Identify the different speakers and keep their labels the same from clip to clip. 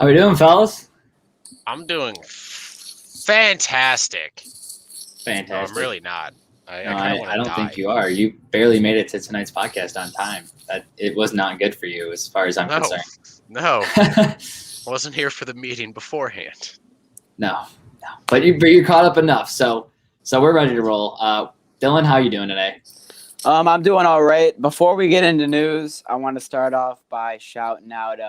Speaker 1: How we doing, fellas?
Speaker 2: I'm doing fantastic. No, I'm
Speaker 1: Fantastic.
Speaker 2: really not.
Speaker 1: No,
Speaker 2: I kind of want
Speaker 1: I
Speaker 2: to
Speaker 1: don't
Speaker 2: die.
Speaker 1: think you are. You barely made it to tonight's podcast on time. It was not good for you, as far as I'm concerned.
Speaker 2: No, wasn't here for the meeting beforehand.
Speaker 1: No. But you're caught up enough, so we're ready to roll. Dylan, how you doing today?
Speaker 3: I'm doing all right. Before we get into news, I want to start off by shouting out.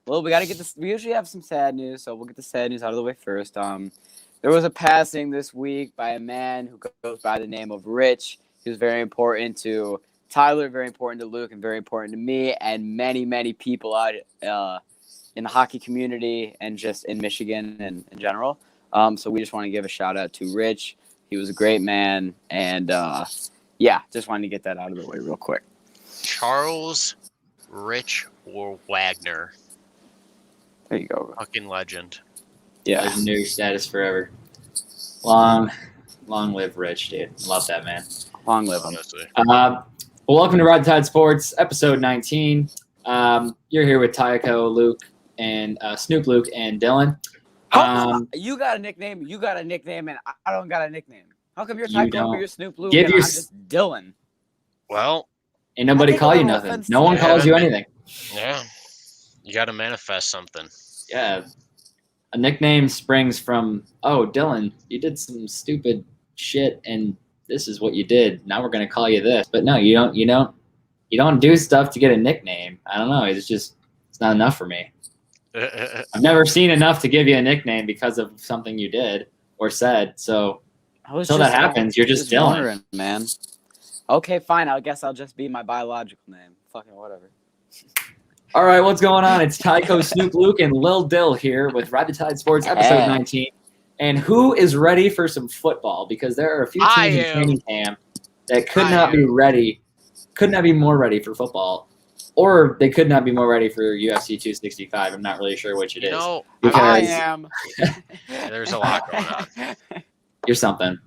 Speaker 3: Well, we got to get this. We usually have some sad news, so we'll get the sad news out of the way first. There was a passing this week by a man who goes by the name of Rich. He was very important to Tyler, very important to Luke, and very important to me, and many, many people out in the hockey community and just in Michigan and in general. So we just want to give a shout out to Rich. He was a great man, and yeah, just wanted to get that out of the way real quick.
Speaker 2: Charles Rich or Wagner.
Speaker 3: There you go.
Speaker 2: Fucking legend.
Speaker 3: Yeah.
Speaker 1: Legendary status forever. Long live Rich, dude. Love that man.
Speaker 3: Long live him.
Speaker 2: Honestly.
Speaker 1: Well, welcome to Ride Tide Sports, episode 19. You're here with Tyako, Luke, and Snoop, Luke, and Dylan.
Speaker 3: You got a nickname, and I don't got a nickname. How come you're
Speaker 1: You
Speaker 3: Tycho,
Speaker 1: don't.
Speaker 3: you're Snoop, Luke,
Speaker 1: Give
Speaker 3: and
Speaker 1: your
Speaker 3: I'm just Dylan?
Speaker 2: Well,
Speaker 1: Ain't nobody
Speaker 3: I take
Speaker 1: call
Speaker 3: a
Speaker 1: you
Speaker 3: little
Speaker 1: nothing.
Speaker 3: offense
Speaker 1: No
Speaker 3: to
Speaker 1: one
Speaker 3: that.
Speaker 1: calls you anything.
Speaker 2: yeah. You got to manifest something.
Speaker 1: Yeah. A nickname springs from, oh, Dylan, you did some stupid shit and this is what you did. Now we're going to call you this. But no, you don't do stuff to get a nickname. I don't know. It's not enough for me. I've never seen enough to give you a nickname because of something you did or said. So until that happens, you're just Dylan.
Speaker 3: Wondering, man. Okay, fine. I guess I'll just be my biological name. Fucking whatever.
Speaker 1: All right, what's going on? It's Tycho, Snoop, Luke, and Lil Dill here with Ride the Tide Sports, episode 19. And who is ready for some football? Because there are a few teams in training camp that could not be more ready for football. Or they could not be more ready for UFC 265. I'm not really sure which it is.
Speaker 3: I am.
Speaker 2: There's a lot going on.
Speaker 1: You're something.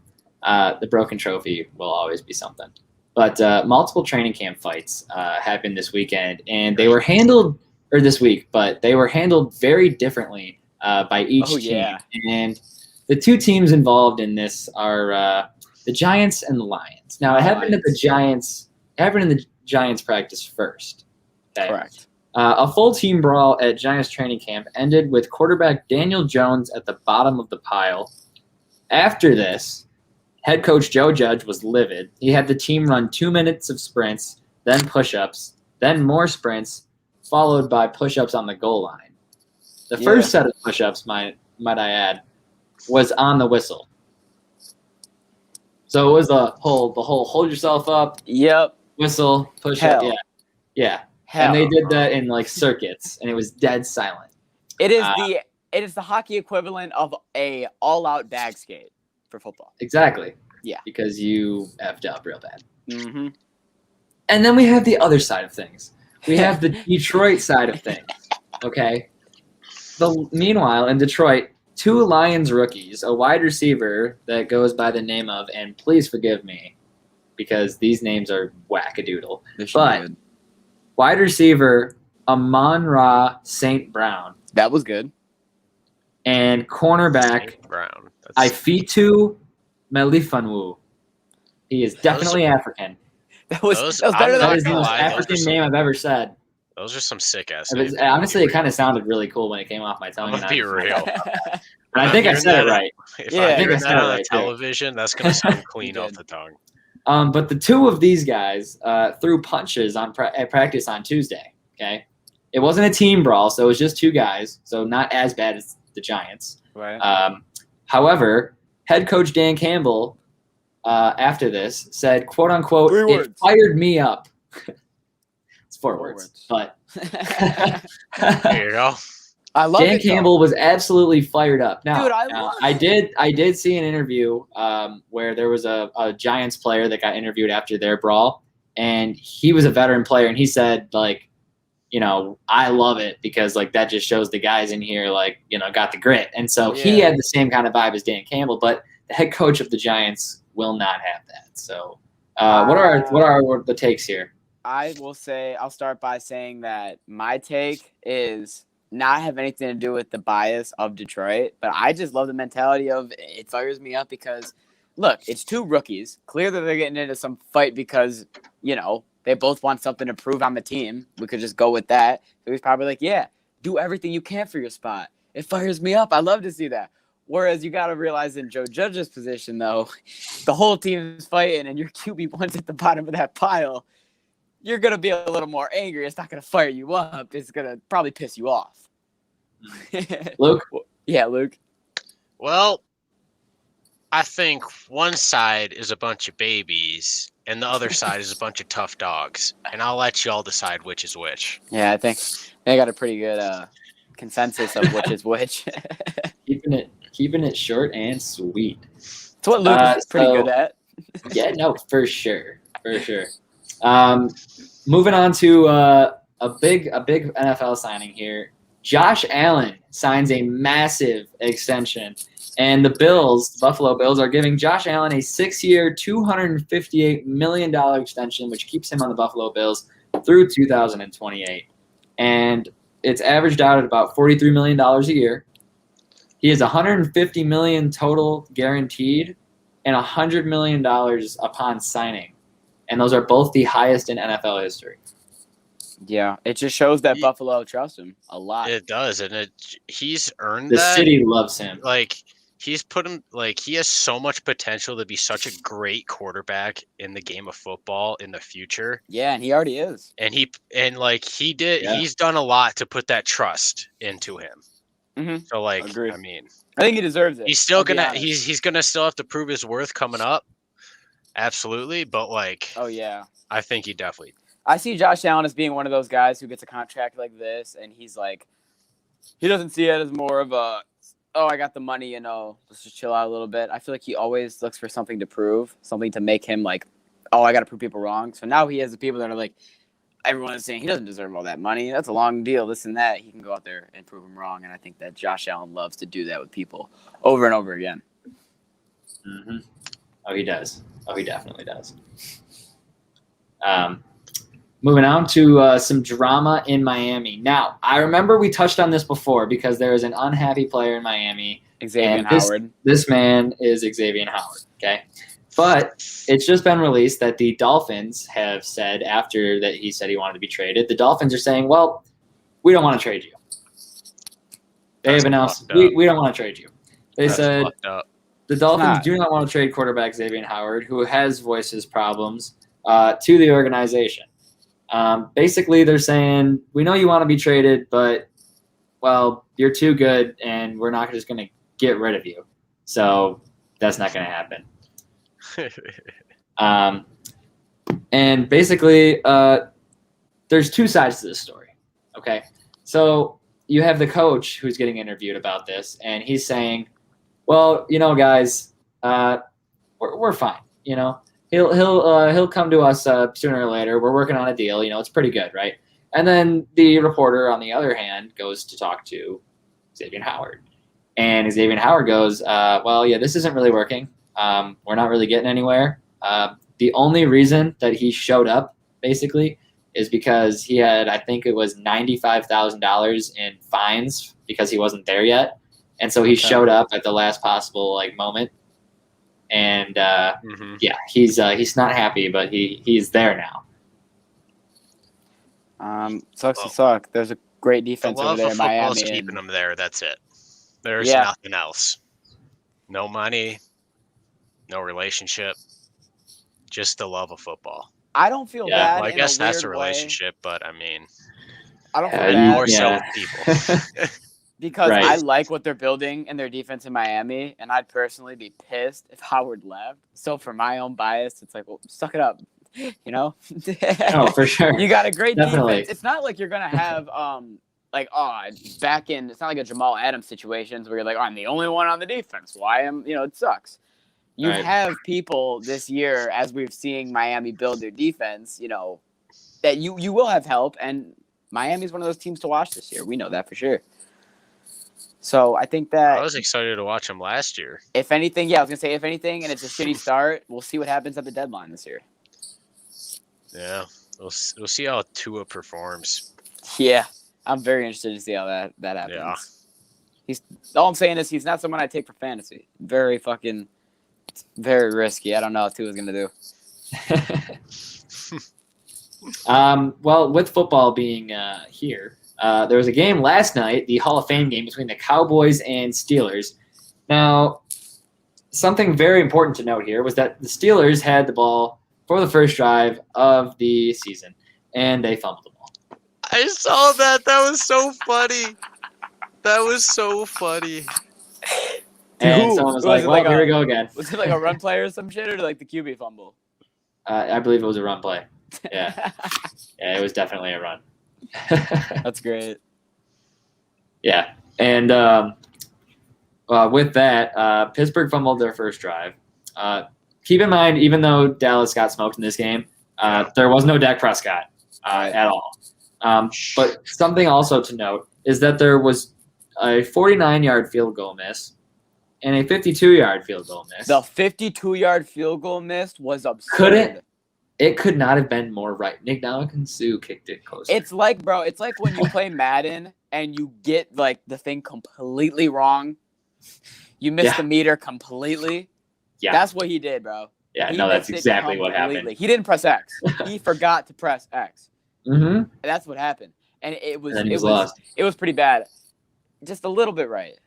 Speaker 1: The broken trophy will always be something. But multiple training camp fights happened this weekend, and they were handled this week, but they were handled very differently by each team.
Speaker 3: Yeah.
Speaker 1: And the two teams involved in this are the Giants and the Lions. Now, it happened at the Giants. It happened in the Giants practice first. Okay?
Speaker 3: Correct.
Speaker 1: A full team brawl at Giants training camp ended with quarterback Daniel Jones at the bottom of the pile. After this, head coach Joe Judge was livid. He had the team run 2 minutes of sprints, then push-ups, then more sprints, followed by push-ups on the goal line. The first set of push-ups, might I add, was on the whistle. So it was the whole hold yourself up.
Speaker 3: Yep.
Speaker 1: Whistle, push-up. Yeah.
Speaker 3: Hell.
Speaker 1: And they did that in like circuits, and it was dead silent.
Speaker 3: It is the hockey equivalent of a all-out bag skate for football.
Speaker 1: Exactly.
Speaker 3: Yeah.
Speaker 1: Because you effed up real bad.
Speaker 3: Mm-hmm.
Speaker 1: And then we have the other side of things. We have the Detroit side of things. Okay. Meanwhile, in Detroit, two Lions rookies, a wide receiver that goes by the name of, and please forgive me, because these names are wackadoodle. But wide receiver Amon-Ra St. Brown.
Speaker 3: That was good.
Speaker 1: And cornerback
Speaker 2: St. Brown.
Speaker 1: Ifeatu Melifonwu. He is definitely African.
Speaker 3: That was better
Speaker 1: That
Speaker 3: than
Speaker 1: is the most African name I've ever said.
Speaker 2: Those are some sick ass.
Speaker 1: Honestly, it kind of sounded really cool when it came off my tongue.
Speaker 2: I'm gonna be real.
Speaker 1: But I think I said it right.
Speaker 2: If
Speaker 3: Yeah,
Speaker 2: I
Speaker 3: I
Speaker 2: hear
Speaker 1: think I
Speaker 2: that
Speaker 1: said it
Speaker 2: on
Speaker 1: right, too.
Speaker 2: television, that's gonna sound clean off the tongue.
Speaker 1: But the two of these guys threw punches at practice on Tuesday. Okay, it wasn't a team brawl, so it was just two guys, so not as bad as the Giants.
Speaker 3: Right.
Speaker 1: However, head coach Dan Campbell after this said, "quote unquote," it fired me up. It's four words, but
Speaker 2: There you go.
Speaker 3: I love
Speaker 1: Dan
Speaker 3: it,
Speaker 1: Campbell was absolutely fired up. Now,
Speaker 3: Dude, I love
Speaker 1: I
Speaker 3: it.
Speaker 1: did see an interview where there was a Giants player that got interviewed after their brawl, and he was a veteran player, and he said, like, I love it because, like, that just shows the guys in here, like, got the grit. And so he had the same kind of vibe as Dan Campbell, but the head coach of the Giants will not have that. So what are the takes here?
Speaker 3: I will say, I'll start by saying that my take is not have anything to do with the bias of Detroit, but I just love the mentality of it fires me up because, look, it's two rookies. Clearly they're getting into some fight because, they both want something to prove on the team. We could just go with that. So he's probably like, yeah, do everything you can for your spot. It fires me up. I love to see that. Whereas you got to realize in Joe Judge's position, though, the whole team is fighting and your QB1's at the bottom of that pile. You're going to be a little more angry. It's not going to fire you up. It's going to probably piss you off.
Speaker 1: Luke?
Speaker 3: Yeah, Luke.
Speaker 2: Well, I think one side is a bunch of babies and the other side is a bunch of tough dogs. And I'll let you all decide which is which.
Speaker 3: Yeah, I think they got a pretty good consensus of which is which.
Speaker 1: Keeping it short and sweet.
Speaker 3: That's what Luke is pretty good at.
Speaker 1: Yeah, no, for sure. Moving on to a big NFL signing here. Josh Allen signs a massive extension, and the Buffalo Bills, are giving Josh Allen a 6-year, $258 million extension, which keeps him on the Buffalo Bills through 2028. And it's averaged out at about $43 million a year. He has $150 million total guaranteed and $100 million upon signing. And those are both the highest in NFL history. Yeah,
Speaker 3: it just shows that Buffalo trusts him a lot.
Speaker 2: It does, and he's earned
Speaker 1: that.
Speaker 2: The
Speaker 1: city loves him.
Speaker 2: He's put him he has so much potential to be such a great quarterback in the game of football in the future.
Speaker 3: Yeah, and he already is.
Speaker 2: And he's done a lot to put that trust into him.
Speaker 3: Mm-hmm.
Speaker 2: So
Speaker 3: Agreed.
Speaker 2: I mean,
Speaker 3: I think he deserves it.
Speaker 2: He's still he's gonna still have to prove his worth coming up. Absolutely, but
Speaker 3: oh yeah,
Speaker 2: I think he definitely.
Speaker 3: I see Josh Allen as being one of those guys who gets a contract like this, and he's like, he doesn't see it as more of a, oh, I got the money, let's just chill out a little bit. I feel like he always looks for something to prove, something to make him like, oh, I got to prove people wrong. So now he has the people that are like, everyone is saying he doesn't deserve all that money. That's a long deal, this and that. He can go out there and prove them wrong, and I think that Josh Allen loves to do that with people over and over again.
Speaker 1: Mm-hmm. Oh, he does. Oh, he definitely does. Moving on to some drama in Miami. Now, I remember we touched on this before because there is an unhappy player in Miami.
Speaker 3: Xavier Howard.
Speaker 1: This man is Xavier Howard, okay? But it's just been released that the Dolphins have said, after that he said he wanted to be traded, the Dolphins are saying, well, we don't want to trade you. They have announced, we don't want to trade you. They said the Dolphins do not want to trade quarterback Xavier Howard, who has voices problems, to the organization. Basically, they're saying, we know you want to be traded, but, well, you're too good, and we're not just going to get rid of you. So that's not going to happen. And basically, there's two sides to this story. Okay, so you have the coach who's getting interviewed about this, and he's saying, well, guys, we're fine. He'll come to us sooner or later. We're working on a deal. It's pretty good, right? And then the reporter, on the other hand, goes to talk to Xavier Howard, and Xavier Howard goes, well, yeah, this isn't really working. We're not really getting anywhere. The only reason that he showed up, basically, is because he had, I think it was $95,000 in fines because he wasn't there yet. And so he showed up at the last possible moment. And yeah, he's not happy, but he's there now.
Speaker 3: Sucks to suck. There's a great defense over there in Miami.
Speaker 2: The keeping him there. That's it. There's nothing else. No money. No relationship, just the love of football.
Speaker 3: I don't feel bad.
Speaker 2: Well, I guess that's a relationship, but I mean,
Speaker 3: I don't feel bad.
Speaker 2: More so with people.
Speaker 3: Because I like what they're building in their defense in Miami, and I'd personally be pissed if Howard left. So for my own bias, it's like, well, suck it up,
Speaker 1: No, for sure.
Speaker 3: You got a great defense. It's not like you're gonna have it's not like a Jamal Adams situations where you're like, oh, I'm the only one on the defense. Why am it sucks. You have people this year, as we've seen Miami build their defense, that you will have help, and Miami's one of those teams to watch this year. We know that for sure. So I think that
Speaker 2: I was excited to watch them last year.
Speaker 3: If anything, I was gonna say if anything, and it's a shitty start, we'll see what happens at the deadline this year.
Speaker 2: Yeah, we'll see how Tua performs.
Speaker 3: Yeah, I'm very interested to see how that happens.
Speaker 2: Yeah.
Speaker 3: All I'm saying is he's not someone I take for fantasy. Very risky. I don't know what Tua's gonna do.
Speaker 1: Well, with football being here, there was a game last night, the Hall of Fame game between the Cowboys and Steelers. Now, something very important to note here was that the Steelers had the ball for the first drive of the season, and they fumbled the ball.
Speaker 2: I saw that. That was so funny. That was so funny.
Speaker 1: And someone was like, well, here we go again.
Speaker 3: Was it like a run play or some shit, or like the QB fumble?
Speaker 1: I believe it was a run play. Yeah. Yeah, it was definitely a run.
Speaker 3: That's great.
Speaker 1: Yeah. And with that, Pittsburgh fumbled their first drive. Keep in mind, even though Dallas got smoked in this game, there was no Dak Prescott at all. But something also to note is that there was a 49-yard field goal miss and a 52-yard field goal miss.
Speaker 3: The 52-yard field goal miss was absurd.
Speaker 1: It could not have been more right. Nick Suh kicked it closer.
Speaker 3: It's like when you play Madden and you get like the thing completely wrong. You missed the meter completely. Yeah. That's what he did, bro.
Speaker 1: Yeah, that's exactly what happened.
Speaker 3: He didn't press X. He forgot to press X.
Speaker 1: Mm-hmm.
Speaker 3: That's what happened. And it was pretty bad. Just a little bit right.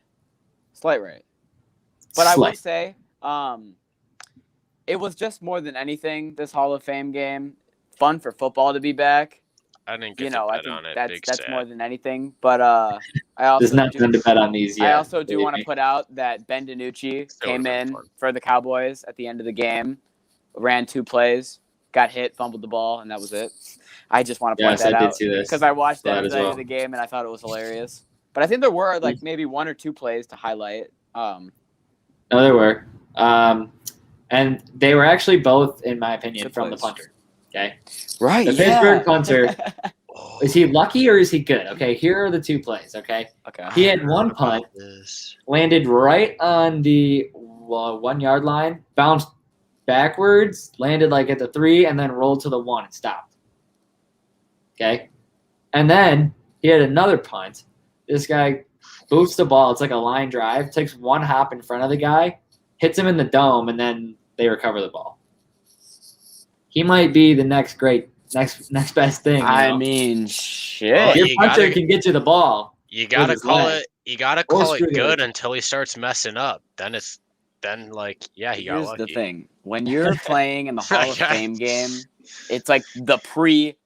Speaker 3: Slight right. But I will say, it was just more than anything, this Hall of Fame game. Fun for football to be back.
Speaker 2: I didn't get to bet on it.
Speaker 3: That's more than anything. But I also
Speaker 1: there's nothing to bet on these yet.
Speaker 3: I also do want to put out that Ben DiNucci came in for the Cowboys at the end of the game, ran 2 plays, got hit, fumbled the ball, and that was it. I just want to point that out because I watched that at the end of the game and I thought it was hilarious. But I think there were like maybe 1 or 2 plays to highlight.
Speaker 1: No, there were. And they were actually both, in my opinion, from the punter. Okay?
Speaker 3: Right,
Speaker 1: the Pittsburgh punter, is he lucky or is he good? Okay, here are the 2 plays, okay? He had 1 punt, landed right on the 1-yard line, bounced backwards, landed like at the 3, and then rolled to the 1 and stopped. Okay? And then he had another punt. This guy boots the ball. It's like a line drive, takes 1 hop in front of the guy, hits him in the dome, and then they recover the ball. He might be the next best thing.
Speaker 3: I mean, shit.
Speaker 1: Your punter can get you the ball.
Speaker 2: You gotta call it. You gotta call it good until he starts messing up. Then he got lucky.
Speaker 3: Here's the thing: when you're playing in the Hall of Fame game, it's like the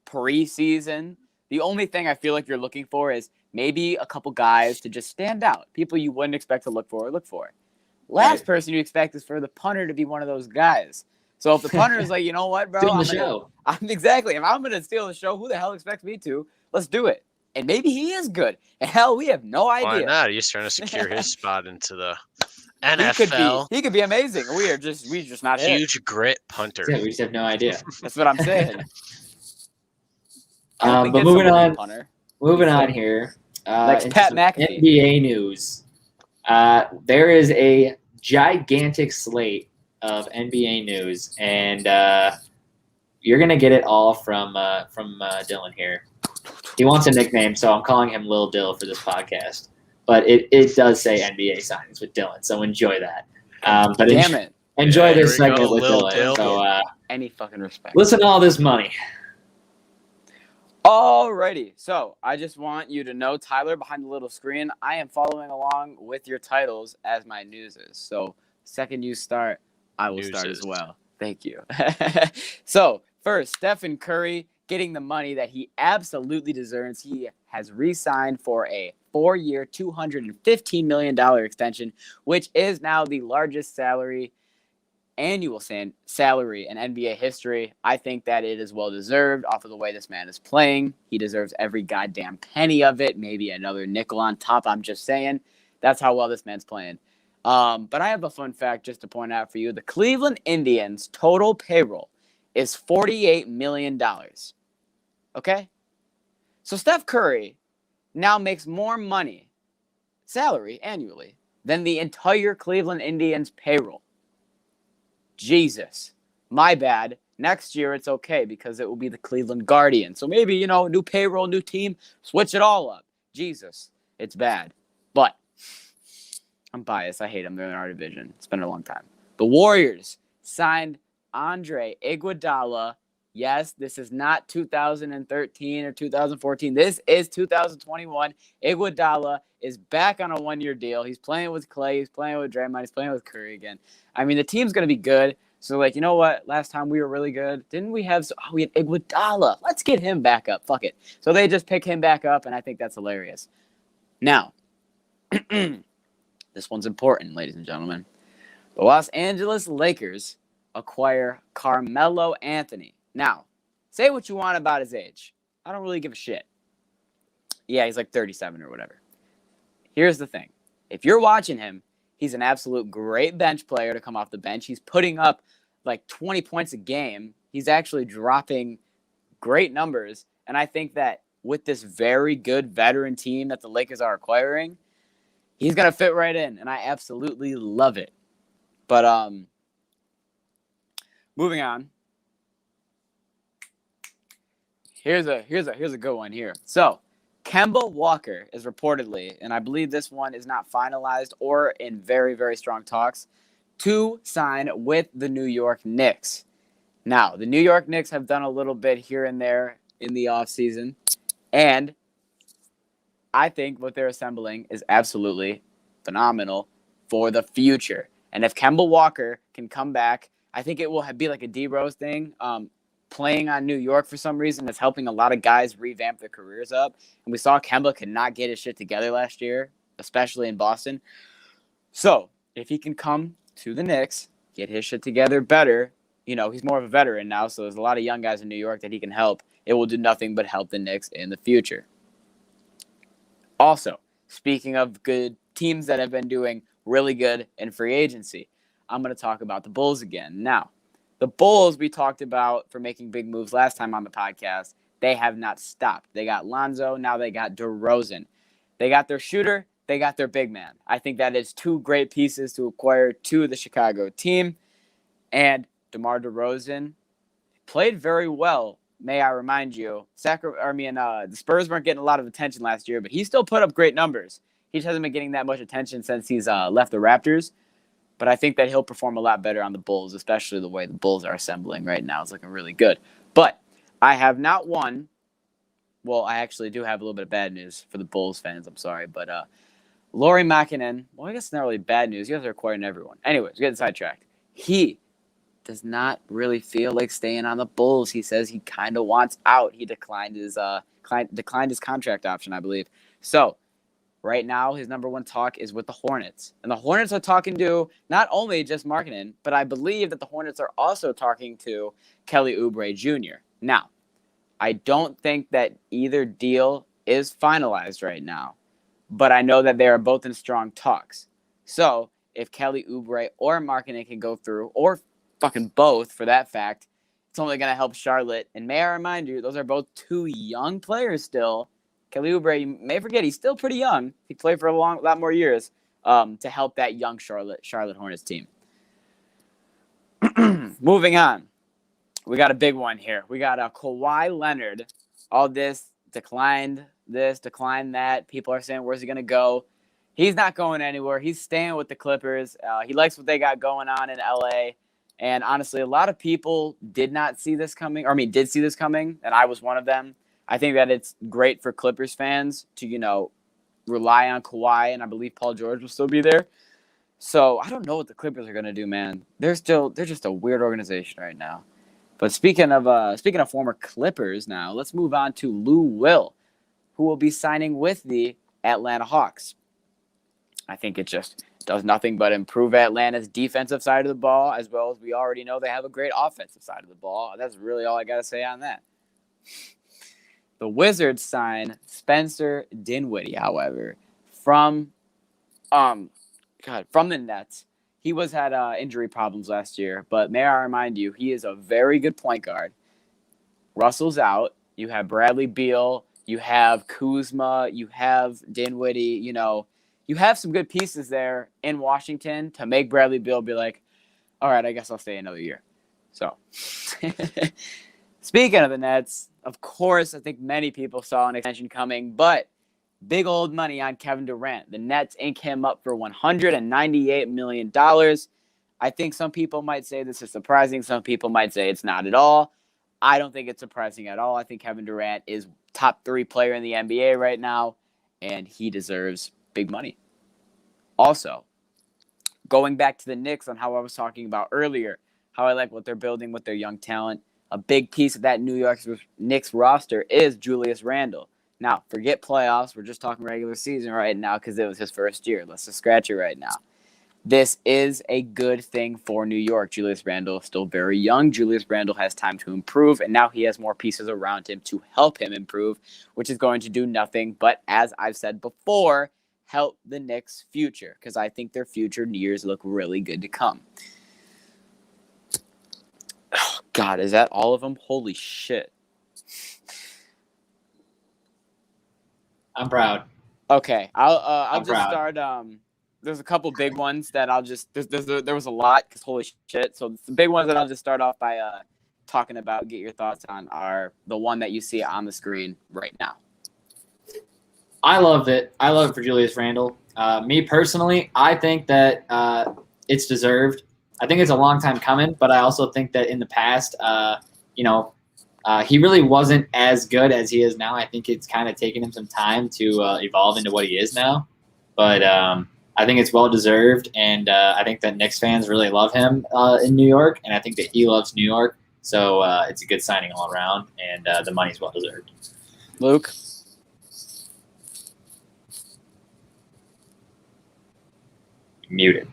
Speaker 3: preseason. The only thing I feel like you're looking for is maybe a couple guys to just stand out. People you wouldn't expect to look for. Last person you expect is for the punter to be one of those guys. So if the punter is like, you know what, bro, exactly. If I'm gonna steal the show, who the hell expects me to? Let's do it. And maybe he is good. And hell, we have no idea.
Speaker 2: Why not? He's trying to secure his spot into the NFL.
Speaker 3: He could be amazing. We just not
Speaker 2: huge grit punter.
Speaker 1: Yeah, we just have no idea.
Speaker 3: That's what I'm saying.
Speaker 1: But moving on here.
Speaker 3: Like Pat McAfee.
Speaker 1: NBA news. There is a gigantic slate of NBA news, and you're gonna get it all from Dylan here. He wants a nickname, so I'm calling him Lil Dill for this podcast. But it does say NBA signings with Dylan, so enjoy that. But
Speaker 3: damn it,
Speaker 1: enjoy this segment with Dylan.
Speaker 2: Dill.
Speaker 1: So
Speaker 3: any fucking respect.
Speaker 1: Listen to all this money.
Speaker 3: Alrighty, so I just want you to know, Tyler, behind the little screen, I am following along with your titles as my news is. So second you start, I will start as well. Thank you. So first, Stephen Curry getting the money that he absolutely deserves. He has re-signed for a 4-year, $215 million extension, which is now the largest annual salary in NBA history. I think that it is well deserved off of the way this man is playing. He deserves every goddamn penny of it. Maybe another nickel on top. I'm just saying. That's how well this man's playing. But I have a fun fact just to point out for you. The Cleveland Indians' total payroll is $48 million. Okay? So Steph Curry now makes more money, salary annually, than the entire Cleveland Indians' payroll. Jesus. My bad. Next year it's okay because it will be the Cleveland Guardians. So maybe, new payroll, new team, switch it all up. Jesus, it's bad. But I'm biased. I hate them. They're in our division. It's been a long time. The Warriors signed Andre Iguodala. Yes, this is not 2013 or 2014. This is 2021. Iguodala is back on a one-year deal. He's playing with Clay. He's playing with Draymond. He's playing with Curry again. I mean, the team's going to be good. So, like, you know what? Last time we were really good. Didn't we have – we had Iguodala. Let's get him back up. Fuck it. So they just pick him back up, and I think that's hilarious. Now, this one's important, ladies and gentlemen. The Los Angeles Lakers acquire Carmelo Anthony. Now, say what you want about his age. I don't really give a shit. Yeah, he's like 37 or whatever. Here's the thing. If you're watching him, he's an absolute great bench player to come off the bench. He's putting up like 20 points a game. He's actually dropping great numbers. And I think that with this very good veteran team that the Lakers are acquiring, he's going to fit right in. And I absolutely love it. But moving on. Here's a good one here. So, Kemba Walker is reportedly, and I believe this one is not finalized or in very, very strong talks, to sign with the New York Knicks. Now, the New York Knicks have done a little bit here and there in the offseason, and I think what they're assembling is absolutely phenomenal for the future. And if Kemba Walker can come back, I think it will be like a D-Rose thing. Playing on New York for some reason is helping a lot of guys revamp their careers up. And we saw Kemba could not get his shit together last year, especially in Boston. So if he can come to the Knicks, get his shit together better, you know, he's more of a veteran now, so there's a lot of young guys in New York that he can help. It will do nothing but help the Knicks in the future. Also, speaking of good teams that have been doing really good in free agency, I'm going to talk about the Bulls again. Now, the Bulls we talked about for making big moves last time on the podcast, they have not stopped. They got Lonzo, now they got DeRozan. They got their shooter, they got their big man. I think that is two great pieces to acquire to the Chicago team. And DeMar DeRozan played very well, may I remind you. The Spurs weren't getting a lot of attention last year, but he still put up great numbers. He just hasn't been getting that much attention since he's left the Raptors. But I think that he'll perform a lot better on the Bulls, especially the way the Bulls are assembling right now. It's looking really good. But I have not won. Well, I actually do have a little bit of bad news for the Bulls fans. I'm sorry. But Lauri Markkanen, well, I guess it's not really bad news. You guys are acquiring everyone. Anyways, getting sidetracked. He does not really feel like staying on the Bulls. He says he kind of wants out. He declined his contract option, I believe. So, right now, his number one talk is with the Hornets. And the Hornets are talking to not only just Markkanen, but I believe that the Hornets are also talking to Kelly Oubre Jr. Now, I don't think that either deal is finalized right now, but I know that they are both in strong talks. So, if Kelly Oubre or Markkanen can go through, or fucking both for that fact, it's only going to help Charlotte. And may I remind you, those are both two young players still. Kelly Oubre, you may forget, he's still pretty young. He played for a lot more years to help that young Charlotte Hornets team. Moving on. We got a big one here. We got a Kawhi Leonard. All this, declined that. People are saying, where's he going to go? He's not going anywhere. He's staying with the Clippers. He likes what they got going on in L.A., and honestly, a lot of people did see this coming, and I was one of them. I think that it's great for Clippers fans to, rely on Kawhi, and I believe Paul George will still be there. So I don't know what the Clippers are gonna do, man. They're just a weird organization right now. But speaking of former Clippers, now let's move on to Lou Will, who will be signing with the Atlanta Hawks. I think it just does nothing but improve Atlanta's defensive side of the ball, as well as we already know they have a great offensive side of the ball. That's really all I gotta say on that. The Wizards sign Spencer Dinwiddie, however, from the Nets. He had injury problems last year, but may I remind you, he is a very good point guard. Russell's out. You have Bradley Beal. You have Kuzma. You have Dinwiddie. You have some good pieces there in Washington to make Bradley Beal be like, all right, I guess I'll stay another year. So, speaking of the Nets, of course, I think many people saw an extension coming, but big old money on Kevin Durant. The Nets ink him up for $198 million. I think some people might say this is surprising. Some people might say it's not at all. I don't think it's surprising at all. I think Kevin Durant is top 3 player in the NBA right now, and he deserves big money. Also, going back to the Knicks on how I was talking about earlier, how I like what they're building with their young talent, a big piece of that New York Knicks roster is Julius Randle. Now, forget playoffs. We're just talking regular season right now because it was his first year. Let's just scratch it right now. This is a good thing for New York. Julius Randle is still very young. Julius Randle has time to improve, and now he has more pieces around him to help him improve, which is going to do nothing but, as I've said before, help the Knicks' future, because I think their future years look really good to come. Oh, God, is that all of them? Holy shit.
Speaker 1: I'm proud.
Speaker 3: Okay, I'll just
Speaker 1: proud.
Speaker 3: start. There's a couple big ones that I'll just. There was a lot because holy shit. So the big ones that I'll just start off by talking about. Get your thoughts on are the one that you see on the screen right now.
Speaker 1: I loved it. I love it for Julius Randle. Me personally, I think that it's deserved. I think it's a long time coming, but I also think that in the past, he really wasn't as good as he is now. I think it's kind of taken him some time to evolve into what he is now. But I think it's well deserved, and I think that Knicks fans really love him in New York, and I think that he loves New York. So it's a good signing all around, and the money's well deserved.
Speaker 3: Luke?
Speaker 1: Muted.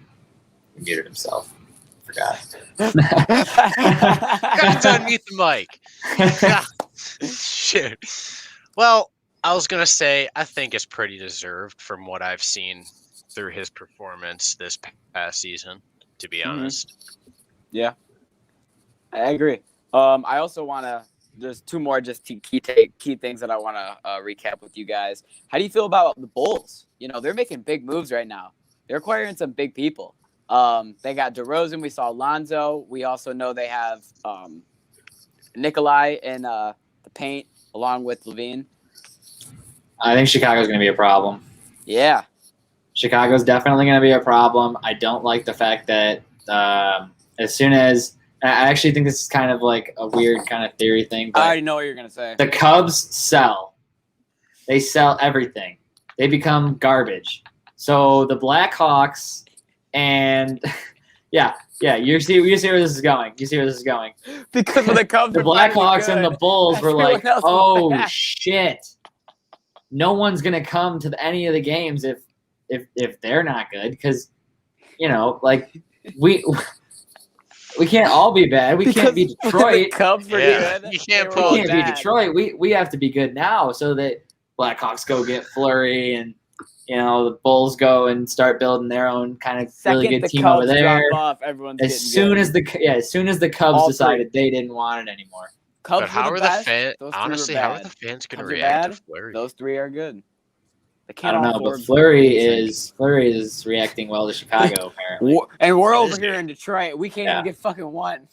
Speaker 1: He muted himself. Forgot.
Speaker 2: Got to unmute the mic. Shit. Well, I was going to say, I think it's pretty deserved from what I've seen through his performance this past season, to be honest.
Speaker 3: Yeah. I agree. I also want to, there's two more just key things that I want to recap with you guys. How do you feel about the Bulls? You know, they're making big moves right now. They're acquiring some big people. They got DeRozan. We saw Lonzo. We also know they have Nikolai in the paint along with Levine.
Speaker 1: I think Chicago's going to be a problem.
Speaker 3: Yeah.
Speaker 1: Chicago's definitely going to be a problem. I don't like the fact that as soon as – I actually think this is kind of like a weird kind of theory thing. But
Speaker 3: I already know what you're going to say.
Speaker 1: The Cubs sell. They sell everything. They become garbage. So the Blackhawks and you see where this is going.
Speaker 3: Because of the Cubs,
Speaker 1: the Blackhawks and the Bulls were like, oh shit, no one's gonna come to any of the games if they're not good because we can't all be bad. We can't be Detroit.
Speaker 3: The Cubs were good.
Speaker 2: You can't
Speaker 1: be Detroit. We have to be good now so that Blackhawks go get Fleury and. The Bulls go and start building their own kind of really good team over there.
Speaker 3: Drop off, everyone's
Speaker 1: as soon as the Cubs
Speaker 3: all
Speaker 1: decided they didn't want it anymore.
Speaker 3: Cubs
Speaker 2: but how
Speaker 3: were
Speaker 2: are
Speaker 3: the
Speaker 2: fans? Honestly, how are the fans going to react to Fleury?
Speaker 3: Those three are good.
Speaker 1: I don't know, but Fleury is reacting well to Chicago apparently.
Speaker 3: And we're over here in Detroit. We can't even get fucking one.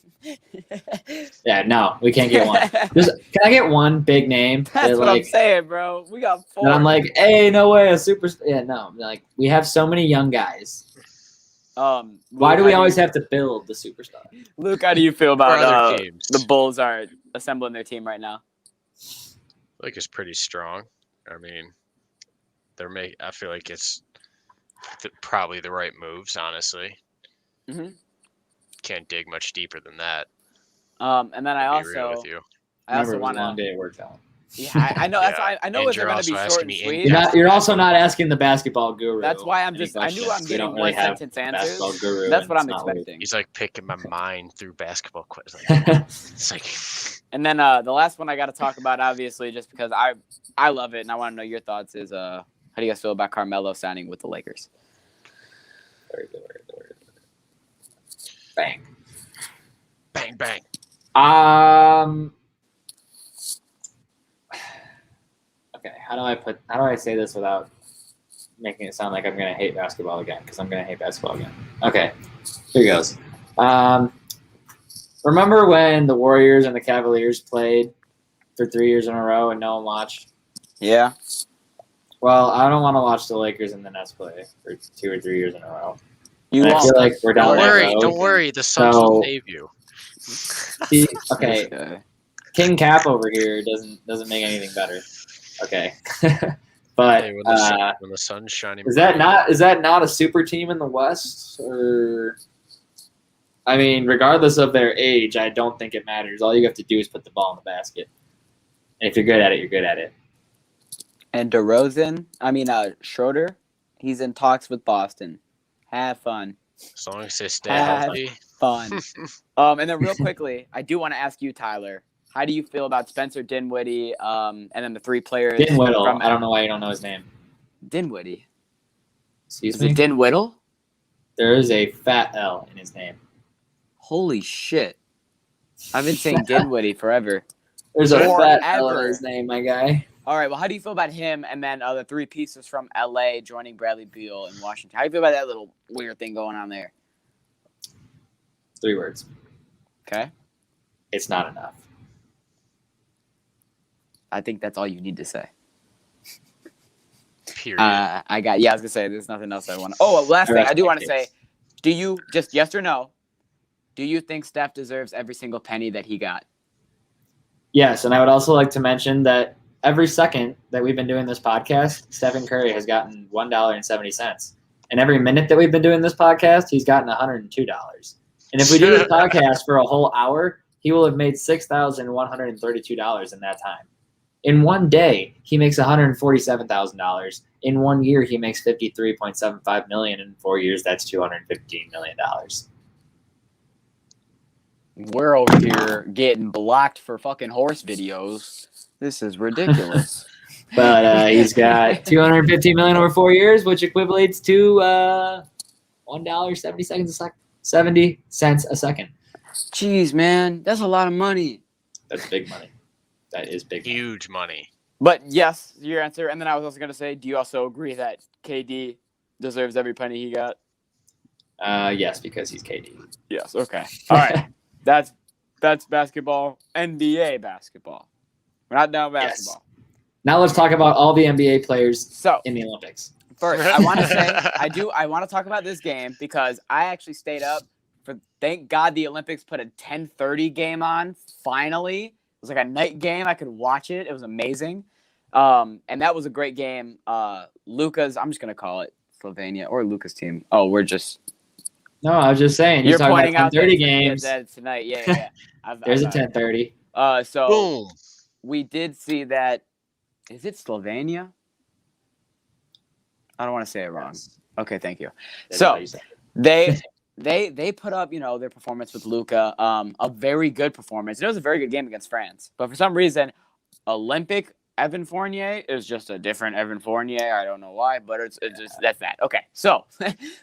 Speaker 1: Yeah, no, we can't get one. Can I get one big name?
Speaker 3: That's what I'm saying, bro. We got 4.
Speaker 1: And I'm like, hey, no way, a super. Yeah, no, like we have so many young guys. Why do we always have to build the superstar?
Speaker 3: Luke, how do you feel about the Bulls are assembling their team right now?
Speaker 2: I think it's pretty strong. I mean, I feel like it's probably the right moves, honestly.
Speaker 3: Mm-hmm.
Speaker 2: Can't dig much deeper than that.
Speaker 3: And then I also want to.
Speaker 1: Long day at work out.
Speaker 3: Yeah, I know. That's why I know it's going to be short and sweet.
Speaker 1: You're also not asking the basketball guru.
Speaker 3: That's why I'm just. I knew I'm getting one sentence answers. That's what I'm expecting.
Speaker 2: He's like picking my mind through basketball quiz. It's like.
Speaker 3: And then the last one I got to talk about, obviously, just because I love it and I want to know your thoughts is how do you guys feel about Carmelo signing with the Lakers?
Speaker 1: Very good. Bang.
Speaker 2: Bang, bang.
Speaker 1: Okay, how do I say this without making it sound like I'm gonna hate basketball again? Because I'm gonna hate basketball again. Okay, here goes. Remember when the Warriors and the Cavaliers played for 3 years in a row and no one watched?
Speaker 3: Yeah.
Speaker 1: Well, I don't want to watch the Lakers and the Nets play for 2 or 3 years in a row.
Speaker 3: You
Speaker 1: And I
Speaker 3: won't.
Speaker 1: feel like we're down
Speaker 2: Don't
Speaker 1: that
Speaker 2: worry,
Speaker 1: road.
Speaker 2: don't worry. The Suns will save you.
Speaker 1: Okay,
Speaker 3: This guy.
Speaker 1: King Cap over here doesn't make anything better. Okay, but
Speaker 2: Hey, when the sun's shining.
Speaker 1: is that not a super team in the West? Or I mean, regardless of their age, I don't think it matters. All you have to do is put the ball in the basket. And if you're good at it, you're good at it.
Speaker 3: And Schroeder, he's in talks with Boston. Have fun.
Speaker 2: As long as they stay
Speaker 3: Have
Speaker 2: healthy.
Speaker 3: fun. And then real quickly, I do want to ask you, Tyler, how do you feel about Spencer Dinwiddie, and then the 3 players
Speaker 1: Dinwiddie.
Speaker 3: from
Speaker 1: I don't know why you don't know his name.
Speaker 3: Dinwiddie?
Speaker 1: Excuse
Speaker 3: Is
Speaker 1: me?
Speaker 3: it Dinwiddie?
Speaker 1: There is a fat L in his name.
Speaker 3: Holy shit. I've been saying Dinwiddie forever.
Speaker 1: There's a fat L
Speaker 3: Forever.
Speaker 1: in his name, my guy.
Speaker 3: All right, well, how do you feel about him and then the 3 pieces from LA joining Bradley Beal in Washington? How do you feel about that little weird thing going on there?
Speaker 1: 3 words.
Speaker 3: Okay.
Speaker 1: It's not enough.
Speaker 3: I think that's all you need to say.
Speaker 2: Period.
Speaker 3: I was going to say there's nothing else I want to. Oh, last thing I do want to say, do you, just yes or no, do you think Steph deserves every single penny that he got?
Speaker 1: Yes, and I would also like to mention that every second that we've been doing this podcast, Stephen Curry has gotten $1.70. And every minute that we've been doing this podcast, he's gotten $102. And if we do this podcast for a whole hour, he will have made $6,132 in that time. In one day, he makes $147,000. In 1 year, he makes $53.75 million. In 4 years, that's $215 million.
Speaker 3: We're over here getting blocked for fucking horse videos. This is ridiculous.
Speaker 1: But he's got $250 million over 4 years, which equivalates to $1.70 a second.
Speaker 3: Jeez, man, that's a lot of money.
Speaker 1: That's big money. That is big money.
Speaker 2: Huge money.
Speaker 3: But yes, your answer. And then I was also going to say, do you also agree that KD deserves every penny he got?
Speaker 1: Yes, because he's KD.
Speaker 3: Yes. Okay. All right. That's basketball, NBA basketball. We're not down basketball.
Speaker 1: Yes. Now let's talk about all the NBA players in the Olympics.
Speaker 3: First, I want to say I want to talk about this game because I actually stayed up for. Thank God the Olympics put a 10:30 game on. Finally, it was like a night game. I could watch it. It was amazing, and that was a great game. Luka's. I'm just gonna call it Slovenia or Luka's team. Oh, we're just.
Speaker 1: No, I was just saying.
Speaker 3: You're
Speaker 1: talking
Speaker 3: pointing
Speaker 1: about
Speaker 3: out
Speaker 1: 10:30 games.
Speaker 3: that tonight. Yeah.
Speaker 1: There's a 10:30.
Speaker 3: So
Speaker 2: Boom.
Speaker 3: we did see that. Is it Slovenia? I don't want to say it wrong.
Speaker 1: Yes.
Speaker 3: Okay, thank you.
Speaker 1: That's
Speaker 3: So
Speaker 1: how you say
Speaker 3: they put up, their performance with Luka, a very good performance. It was a very good game against France. But for some reason, Olympic Evan Fournier is just a different Evan Fournier. I don't know why, but it's just that's that. Okay, so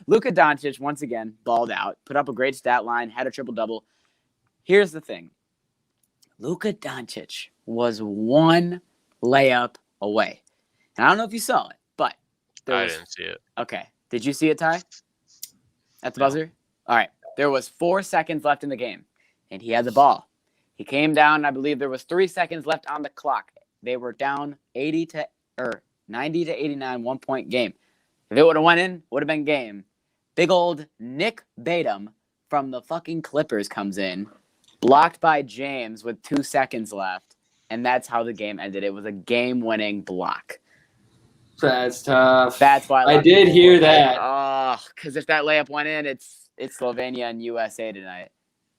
Speaker 3: Luka Doncic once again balled out, put up a great stat line, had a triple-double. Here's the thing. Luka Doncic was one layup away. And I don't know if you saw it, but
Speaker 2: I didn't see it.
Speaker 3: Okay. Did you see it, Ty? At the buzzer? All right. There was 4 seconds left in the game, and he had the ball. He came down, I believe there was 3 seconds left on the clock. They were down 90 to 89, 1 point game. If it would have went in, would have been game. Big old Nick Batum from the fucking Clippers comes in, blocked by James with 2 seconds left, and that's how the game ended. It was a game-winning block.
Speaker 1: That's tough.
Speaker 3: That's why
Speaker 1: I did hear that.
Speaker 3: Oh, because if that layup went in, it's Slovenia and USA tonight.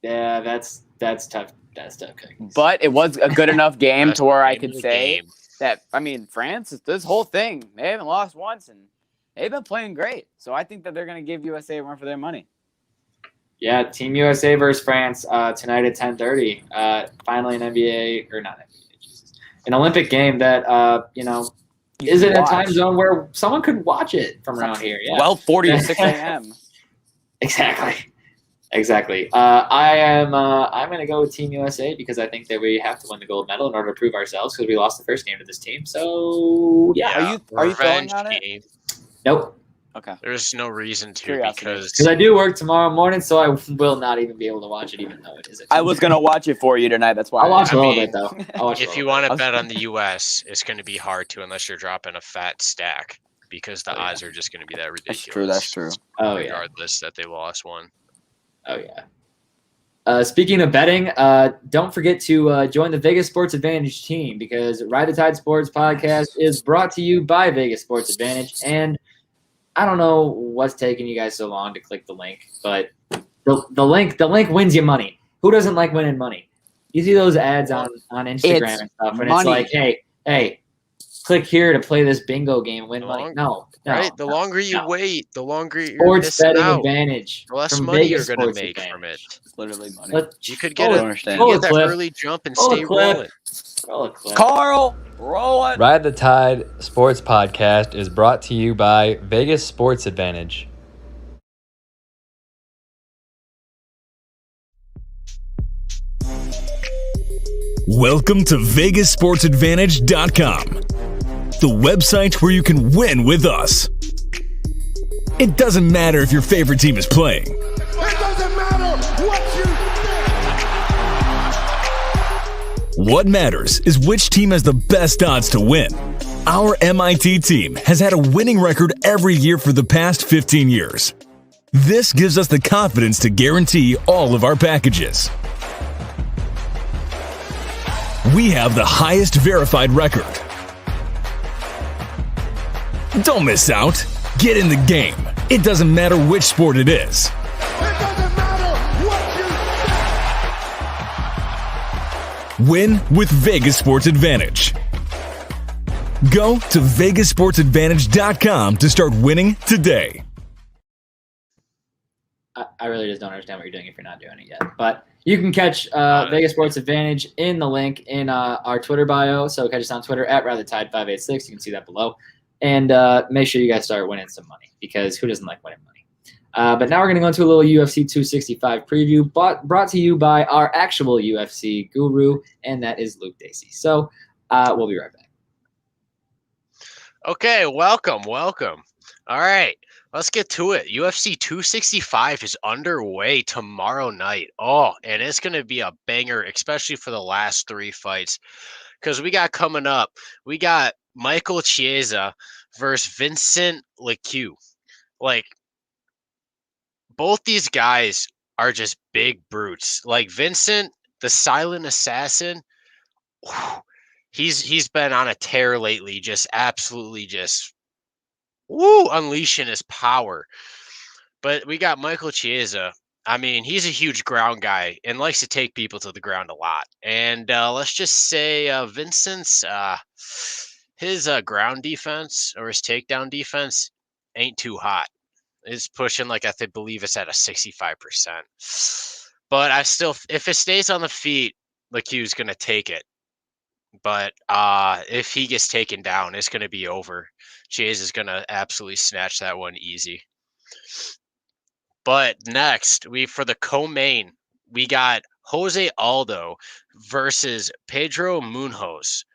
Speaker 1: Yeah, that's tough. That's tough.
Speaker 3: But it was a good enough game to where I
Speaker 2: Game
Speaker 3: could
Speaker 2: of the
Speaker 3: say
Speaker 2: game.
Speaker 3: that, France, this whole thing, they haven't lost once, and they've been playing great. So I think that they're going to give USA a run for their money.
Speaker 1: Yeah, Team USA versus France tonight at 10:30. Finally, an NBA or not NBA, Jesus, an Olympic game that is in a time zone where someone could watch it from around here. Yeah,
Speaker 3: 12:40 to 6 a.m.
Speaker 1: Exactly. I'm going to go with Team USA because I think that we have to win the gold medal in order to prove ourselves because we lost the first game to this team. So yeah.
Speaker 3: Are you throwing
Speaker 2: Revenge
Speaker 3: on it?
Speaker 2: game.
Speaker 1: Nope.
Speaker 3: Okay.
Speaker 2: There's no reason to
Speaker 3: Curiosity.
Speaker 1: Because I do work tomorrow morning, so I will not even be able to watch it, even though it is.
Speaker 3: I was gonna watch it for you tonight. That's why.
Speaker 1: I'll watch a
Speaker 2: I
Speaker 1: little
Speaker 2: mean,
Speaker 1: bit though. I'll watch a
Speaker 2: if
Speaker 1: little
Speaker 2: you
Speaker 1: bit.
Speaker 2: want to
Speaker 3: bit.
Speaker 2: bet on the U.S., it's going to be hard to unless you're dropping a fat stack because the
Speaker 1: Oh, yeah.
Speaker 2: odds are just going to be that ridiculous.
Speaker 3: That's true.
Speaker 1: Oh yeah.
Speaker 2: Regardless that they lost one.
Speaker 1: Oh yeah. Speaking of betting, don't forget to join the Vegas Sports Advantage team because Ride the Tide Sports Podcast is brought to you by Vegas Sports Advantage. And I don't know what's taking you guys so long to click the link, but the link wins you money. Who doesn't like winning money? You see those ads on Instagram and stuff, and it's like, hey, click here to play this bingo game, win money. No,
Speaker 2: right? The longer you
Speaker 1: no.
Speaker 2: wait, the longer you're
Speaker 1: Sports
Speaker 2: missing
Speaker 1: betting
Speaker 2: out.
Speaker 1: advantage.
Speaker 2: The less
Speaker 1: from
Speaker 2: money
Speaker 1: Vegas
Speaker 2: you're going to
Speaker 1: Sports
Speaker 2: make from it.
Speaker 1: Advantage.
Speaker 3: It's literally money.
Speaker 2: You could get
Speaker 3: Roll
Speaker 2: that early jump and stay rolling.
Speaker 1: Roll a clip.
Speaker 3: Carl, roll it.
Speaker 4: Ride the Tide Sports Podcast is brought to you by Vegas Sports Advantage.
Speaker 5: Welcome to VegasSportsAdvantage.com, the website where you can win with us. It doesn't matter if your favorite team is playing.
Speaker 6: It doesn't matter what you think.
Speaker 5: What matters is which team has the best odds to win. Our MIT team has had a winning record every year for the past 15 years. This gives us the confidence to guarantee all of our packages. We have the highest verified record. Don't miss out. Get in the game. It doesn't matter which sport it is.
Speaker 6: It doesn't matter what you think.
Speaker 5: Win with Vegas Sports Advantage. Go to VegasSportsAdvantage.com to start winning today.
Speaker 1: I really just don't understand what you're doing if you're not doing it yet. But you can catch Vegas Sports Advantage in the link in our Twitter bio. So catch us on Twitter at RatherTide586. You can see that below. And make sure you guys start winning some money because who doesn't like winning money? But now we're going to go into a little UFC 265 preview brought to you by our actual UFC guru, and that is Luke Dacey. So we'll be right back.
Speaker 2: Okay, welcome. All right, let's get to it. UFC 265 is underway tomorrow night. Oh, and it's going to be a banger, especially for the last three fights. Because we got coming up, we got Michael Chiesa versus Vincent Leque. Like, both these guys are just big brutes. Like, Vincent, the silent assassin, whew, he's been on a tear lately, just absolutely just unleashing his power. But we got Michael Chiesa. I mean, he's a huge ground guy and likes to take people to the ground a lot. And let's just say Vincent's his ground defense or his takedown defense ain't too hot. It's pushing like I believe it's at a 65%. But I still, if it stays on the feet, Leque's gonna take it. But if he gets taken down, it's going to be over. Chase is going to absolutely snatch that one easy. But next, for the co-main, we got Jose Aldo versus Pedro Munhoz.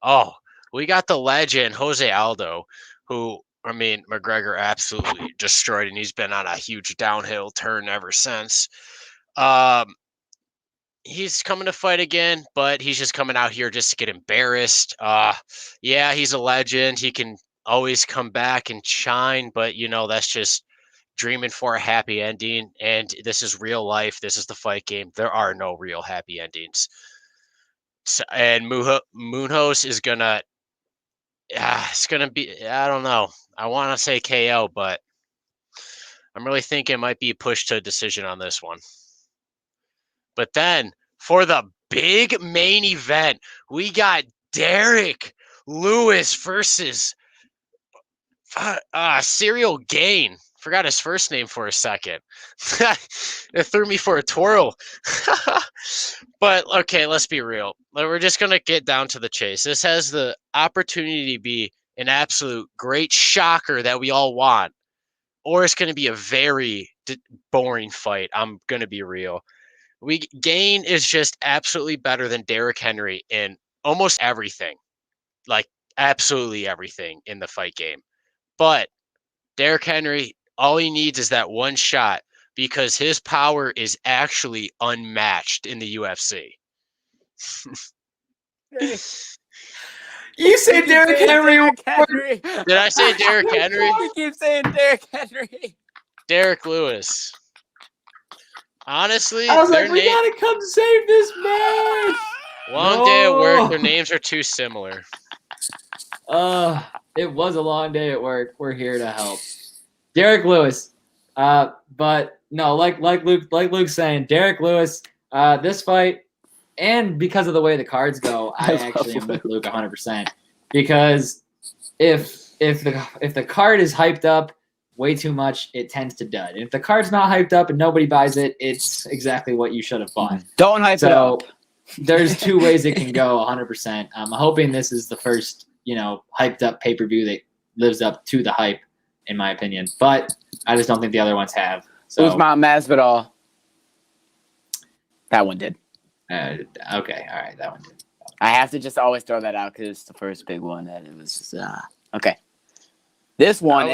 Speaker 2: Oh, we got the legend Jose Aldo, who, I mean, McGregor absolutely destroyed, and he's been on a huge downhill turn ever since. He's coming to fight again, but he's just coming out here just to get embarrassed. Yeah, he's a legend. He can always come back and shine, but, that's just dreaming for a happy ending. And this is real life. This is the fight game. There are no real happy endings. So, and Munhoz is going to it's going to be, I don't know. I want to say KO, but I'm really thinking it might be a push to a decision on this one. But then for the big main event, we got Derek Lewis versus Cyril Gain. Forgot his first name for a second. It threw me for a twirl. But, okay, let's be real. We're just going to get down to the chase. This has the opportunity to be an absolute great shocker that we all want. Or it's going to be a very boring fight. I'm going to be real. Gain is just absolutely better than Derrick Henry in almost everything. Like, absolutely everything in the fight game. But Derrick Henry, all he needs is that one shot because his power is actually unmatched in the UFC.
Speaker 1: You say Derrick Henry.
Speaker 3: Henry.
Speaker 2: Did I say Derrick Henry?
Speaker 3: You keep saying Derrick Henry.
Speaker 2: Derrick Lewis. Honestly,
Speaker 1: I was
Speaker 2: their
Speaker 1: like, we
Speaker 2: name
Speaker 1: gotta come save this man.
Speaker 2: long day at work,
Speaker 1: No.
Speaker 2: their names are too similar.
Speaker 1: It was a long day at work. We're here to help. Derrick Lewis. But no, like Luke's saying, Derrick Lewis, this fight, and because of the way the cards go, I actually am with Luke 100%. Because if the card is hyped up way too much, it tends to dud. And if the card's not hyped up and nobody buys it, it's exactly what you should have bought.
Speaker 3: Don't hype it up.
Speaker 1: There's two ways it can go 100%. I'm hoping this is the first, hyped up pay-per-view that lives up to the hype, in my opinion. But I just don't think the other ones have. So
Speaker 3: Usman Masvidal. That one did.
Speaker 1: okay, all right, that one did.
Speaker 3: I have to just always throw that out because it's the first big one, and it was just, okay. This one,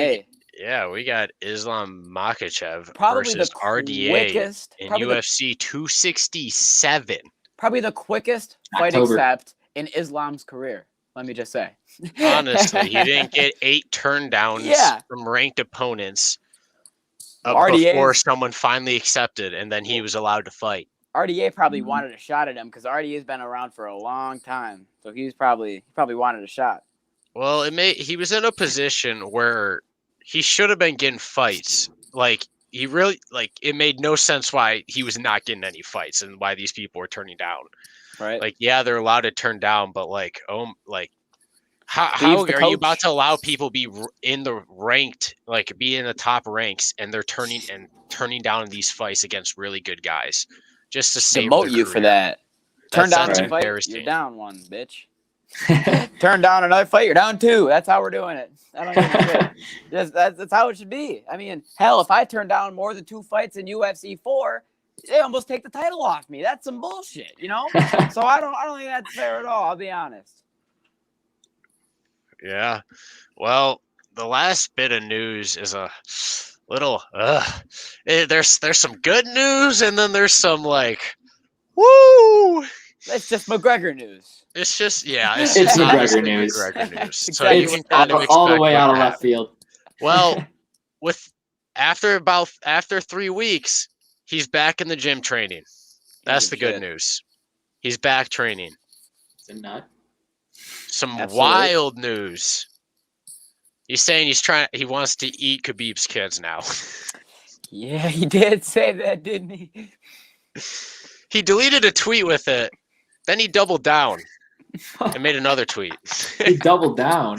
Speaker 2: Yeah, we got Islam Makhachev
Speaker 3: probably
Speaker 2: versus
Speaker 3: the
Speaker 2: RDA
Speaker 3: quickest,
Speaker 2: in
Speaker 3: probably
Speaker 2: UFC 267.
Speaker 3: probably the quickest fight
Speaker 1: October.
Speaker 3: except in Islam's career. Let me just say.
Speaker 2: Honestly, he didn't get 8 turndowns
Speaker 3: Yeah.
Speaker 2: from ranked opponents
Speaker 3: RDA
Speaker 2: before
Speaker 3: is-
Speaker 2: someone finally accepted, and then he was allowed to fight.
Speaker 3: RDA probably wanted a shot at him because RDA's been around for a long time, so he probably wanted a shot.
Speaker 2: Well, he was in a position where he should have been getting fights. Like it made no sense why he was not getting any fights and why these people were turning down.
Speaker 3: Right?
Speaker 2: Like, yeah, they're allowed to turn down, but how
Speaker 3: Steve's the
Speaker 2: are you
Speaker 3: coach.
Speaker 2: about to allow people be in the ranked, like be in the top ranks, and they're turning down these fights against really good guys just to save
Speaker 3: Demote
Speaker 2: their
Speaker 3: you for
Speaker 2: career?
Speaker 3: that. Turn down
Speaker 2: That's
Speaker 3: a fight,
Speaker 2: embarrassing.
Speaker 3: you're down one, bitch. Turn down another fight, you're down 2. That's how we're doing it. I don't give a shit. That's how it should be. I mean, hell, if I turn down more than 2 fights in UFC 4, they almost take the title off me. That's some bullshit, So I don't think that's fair at all. I'll be honest.
Speaker 2: Yeah. Well, the last bit of news is a little. There's some good news, and then there's some woo.
Speaker 3: It's just McGregor news.
Speaker 2: It's just It's
Speaker 1: It's
Speaker 2: just
Speaker 1: McGregor news.
Speaker 2: McGregor news. So
Speaker 3: Exactly.
Speaker 2: you
Speaker 1: It's
Speaker 2: can kind of
Speaker 1: all the
Speaker 2: expect
Speaker 1: way
Speaker 2: what
Speaker 1: out of left
Speaker 2: happened.
Speaker 1: field.
Speaker 2: Well, after 3 weeks, he's back in the gym training. That's the good
Speaker 3: Shit.
Speaker 2: news. He's back training.
Speaker 1: Is it not?
Speaker 2: Some
Speaker 3: Absolutely.
Speaker 2: wild news. He's saying he wants to eat Khabib's kids now.
Speaker 3: Yeah, he did say that, didn't he?
Speaker 2: He deleted a tweet with it. Then he doubled down and made another tweet
Speaker 1: He doubled down.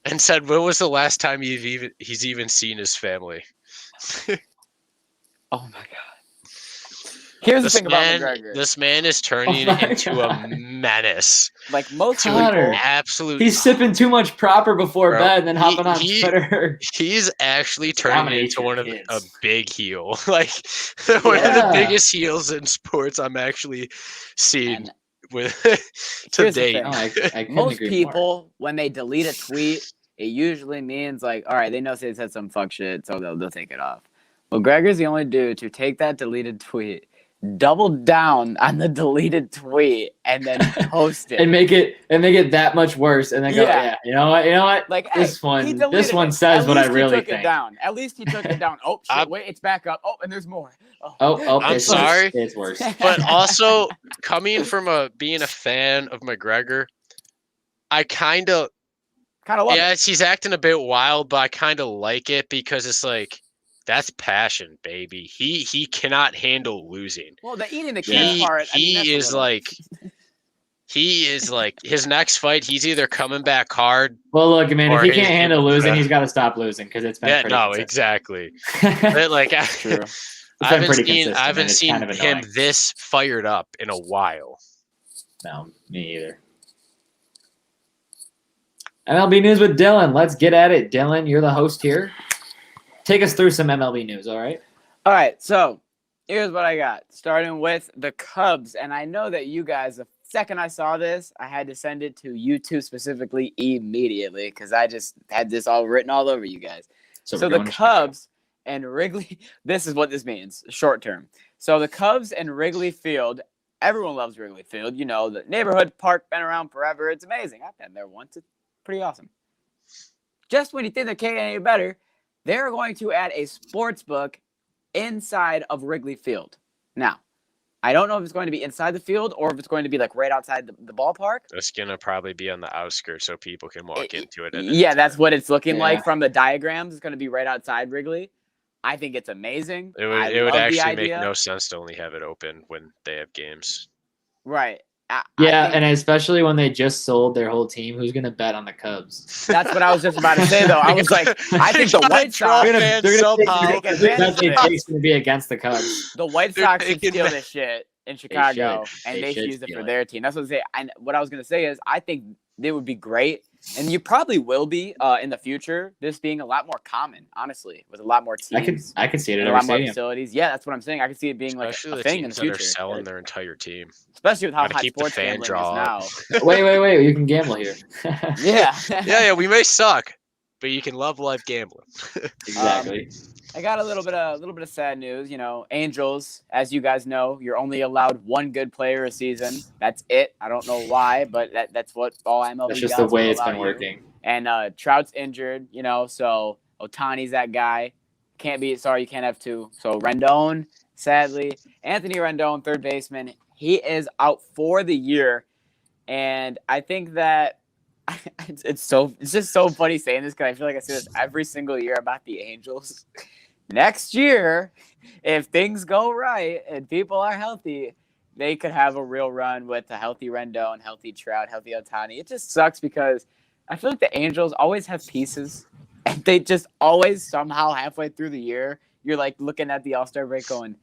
Speaker 2: and said, "When was the last time he's even seen his family?"
Speaker 3: Oh my god. Here's the thing about McGregor.
Speaker 2: This man is turning
Speaker 1: Oh my
Speaker 2: into
Speaker 1: God.
Speaker 2: a menace.
Speaker 3: Like most
Speaker 2: To
Speaker 1: Connor.
Speaker 2: an
Speaker 3: people,
Speaker 2: absolute.
Speaker 1: He's sipping too much proper before
Speaker 2: Bro,
Speaker 1: bed and then hopping on
Speaker 2: he-
Speaker 1: Twitter.
Speaker 2: He's actually
Speaker 1: Dominate
Speaker 2: turning into
Speaker 1: your
Speaker 2: one of
Speaker 1: kids.
Speaker 2: a big heel, like one of the
Speaker 1: Yeah.
Speaker 2: biggest heels in sports I'm actually seeing
Speaker 3: And
Speaker 2: with to
Speaker 3: here's the
Speaker 2: date.
Speaker 3: thing.
Speaker 1: No, I couldn't
Speaker 3: most
Speaker 1: agree
Speaker 3: people, when they delete a tweet, it usually means all right, they know they said some fuck shit, so they'll take it off. McGregor's the only dude to take that deleted tweet, double down on the deleted tweet, and then post it.
Speaker 1: and make it that much worse, and then go,
Speaker 3: Yeah.
Speaker 1: yeah, you know what?
Speaker 3: Like
Speaker 1: This
Speaker 3: hey,
Speaker 1: one-
Speaker 3: he
Speaker 1: this
Speaker 3: deleted
Speaker 1: one
Speaker 3: it.
Speaker 1: says
Speaker 3: At
Speaker 1: what I
Speaker 3: least he
Speaker 1: really
Speaker 3: took
Speaker 1: think.
Speaker 3: it down. At least he took it down. Oh shit!
Speaker 2: I'm-
Speaker 3: Wait, it's back up. Oh, and there's more.
Speaker 1: Oh,
Speaker 2: I'm
Speaker 1: it's
Speaker 2: sorry.
Speaker 1: Worse. It's worse.
Speaker 2: But also coming from being a fan of McGregor, I kind of
Speaker 3: kind of love it.
Speaker 2: he's acting a bit wild, but I kind of like it because it's like that's passion, baby. He cannot handle losing.
Speaker 3: Well, the eating the kids
Speaker 2: He
Speaker 3: part. I mean, that's a
Speaker 2: is
Speaker 3: little-
Speaker 2: like his next fight. He's either coming back hard.
Speaker 1: Well, look, man, if
Speaker 2: Or
Speaker 1: he
Speaker 2: his-
Speaker 1: can't handle losing, he's got to stop losing because it's been
Speaker 2: Yeah,
Speaker 1: pretty
Speaker 2: no,
Speaker 1: consistent.
Speaker 2: exactly.
Speaker 1: It's
Speaker 2: But like
Speaker 3: True.
Speaker 2: I
Speaker 1: been
Speaker 2: haven't
Speaker 1: pretty
Speaker 2: seen
Speaker 1: consistent,
Speaker 2: I haven't
Speaker 1: and it's
Speaker 2: seen
Speaker 1: kind of
Speaker 2: him
Speaker 1: annoying.
Speaker 2: this fired up in a while.
Speaker 1: No, me either. MLB news with Dylan. Let's get at it. Dylan, you're the host here. Take us through some MLB news, all right?
Speaker 3: All right, so here's what I got. Starting with the Cubs, and I know that you guys, the second I saw this, I had to send it to you two specifically immediately because I just had this all written all over you guys.
Speaker 1: So,
Speaker 3: So
Speaker 1: we're
Speaker 3: the
Speaker 1: going to Chicago.
Speaker 3: Cubs and Wrigley, this is what this means, short term. So the Cubs and Wrigley Field, everyone loves Wrigley Field. You know, the neighborhood park, been around forever. It's amazing. I've been there once. It's pretty awesome. Just when you think they can't get any better, they're going to add a sports book inside of Wrigley Field. Now, I don't know if it's going to be inside the field or if it's going to be like right outside the ballpark.
Speaker 2: It's gonna probably be on the outskirts so people can walk into it.
Speaker 3: Yeah, that's what it's looking
Speaker 1: Yeah.
Speaker 3: like from the diagrams. It's going to be right outside Wrigley. I think it's amazing.
Speaker 2: It
Speaker 3: I
Speaker 2: would
Speaker 3: love the
Speaker 2: actually make
Speaker 3: idea.
Speaker 2: no sense to only have it open when they have games.
Speaker 3: Right. I
Speaker 1: Yeah,
Speaker 3: think
Speaker 1: and especially when they just sold their whole team, who's going to bet on the Cubs?
Speaker 3: that's what I was just about to say, though. I was like, I think the White Sox,
Speaker 1: They're
Speaker 2: fans
Speaker 1: gonna
Speaker 2: somehow.
Speaker 3: take advantage of
Speaker 1: That's
Speaker 3: this.
Speaker 1: going to be against the Cubs.
Speaker 3: The White
Speaker 2: They're
Speaker 3: Sox should
Speaker 2: taking
Speaker 3: steal
Speaker 2: back-
Speaker 3: this shit in Chicago, and
Speaker 1: They
Speaker 3: they should
Speaker 1: should
Speaker 3: use it
Speaker 1: steal
Speaker 3: for
Speaker 1: it.
Speaker 3: their team. That's what I was saying. And what I was going to say is, I think they would be great, and you probably will be in the future. This being a lot more common, honestly, with a lot more teams.
Speaker 1: I could see it at
Speaker 3: and a
Speaker 1: every
Speaker 3: lot more
Speaker 1: stadium.
Speaker 3: facilities. Yeah, that's what I'm saying. I could see it being like
Speaker 2: Especially
Speaker 3: a
Speaker 2: the
Speaker 3: thing in the
Speaker 2: teams that
Speaker 3: future.
Speaker 2: are selling their entire team.
Speaker 3: Especially with how
Speaker 2: Gotta
Speaker 3: hot
Speaker 2: keep the
Speaker 3: sports
Speaker 2: fan
Speaker 3: gambling
Speaker 2: draw
Speaker 3: is
Speaker 2: up.
Speaker 3: now.
Speaker 1: Wait, you can gamble here.
Speaker 3: Yeah.
Speaker 2: Yeah, we may suck, but you can love life gambling.
Speaker 1: Exactly.
Speaker 3: I got a little bit of sad news. You know, Angels, as you guys know, you're only allowed one good player a season. That's it. I don't know why, but that's what all MLB
Speaker 1: That's just
Speaker 3: gods
Speaker 1: the way
Speaker 3: will
Speaker 1: it's been
Speaker 3: allow you.
Speaker 1: working.
Speaker 3: And Trout's injured, you know, so Ohtani's that guy. You can't have two. So Rendon, sadly, Anthony Rendon, third baseman, he is out for the year. And I think that it's just so funny saying this because I feel like I say this every single year about the Angels. Next year, if things go right and people are healthy, they could have a real run with a healthy Rendon, healthy Trout, healthy Ohtani. It just sucks because I feel like the Angels always have pieces, and they just always somehow halfway through the year, you're like looking at the All-Star break going,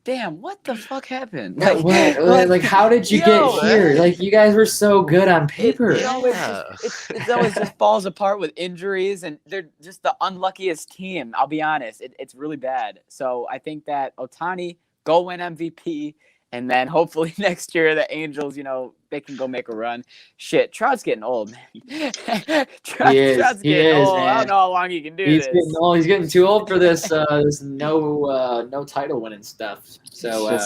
Speaker 3: damn, what the fuck happened?
Speaker 1: Like, how did you
Speaker 3: yo,
Speaker 1: get here? Like, you guys were so good on paper.
Speaker 3: It always
Speaker 2: Yeah.
Speaker 3: it always just falls apart with injuries, and they're just the unluckiest team. I'll be honest, it's really bad. So I think that Ohtani go win MVP, and then hopefully next year the Angels, you know, they can go make a run. Shit, Trout's getting old, man. Trout's
Speaker 1: He
Speaker 3: getting
Speaker 1: is,
Speaker 3: old. I
Speaker 1: man.
Speaker 3: don't know how long he can do
Speaker 1: He's
Speaker 3: this.
Speaker 1: getting old. He's getting too old for this. This no title winning stuff. So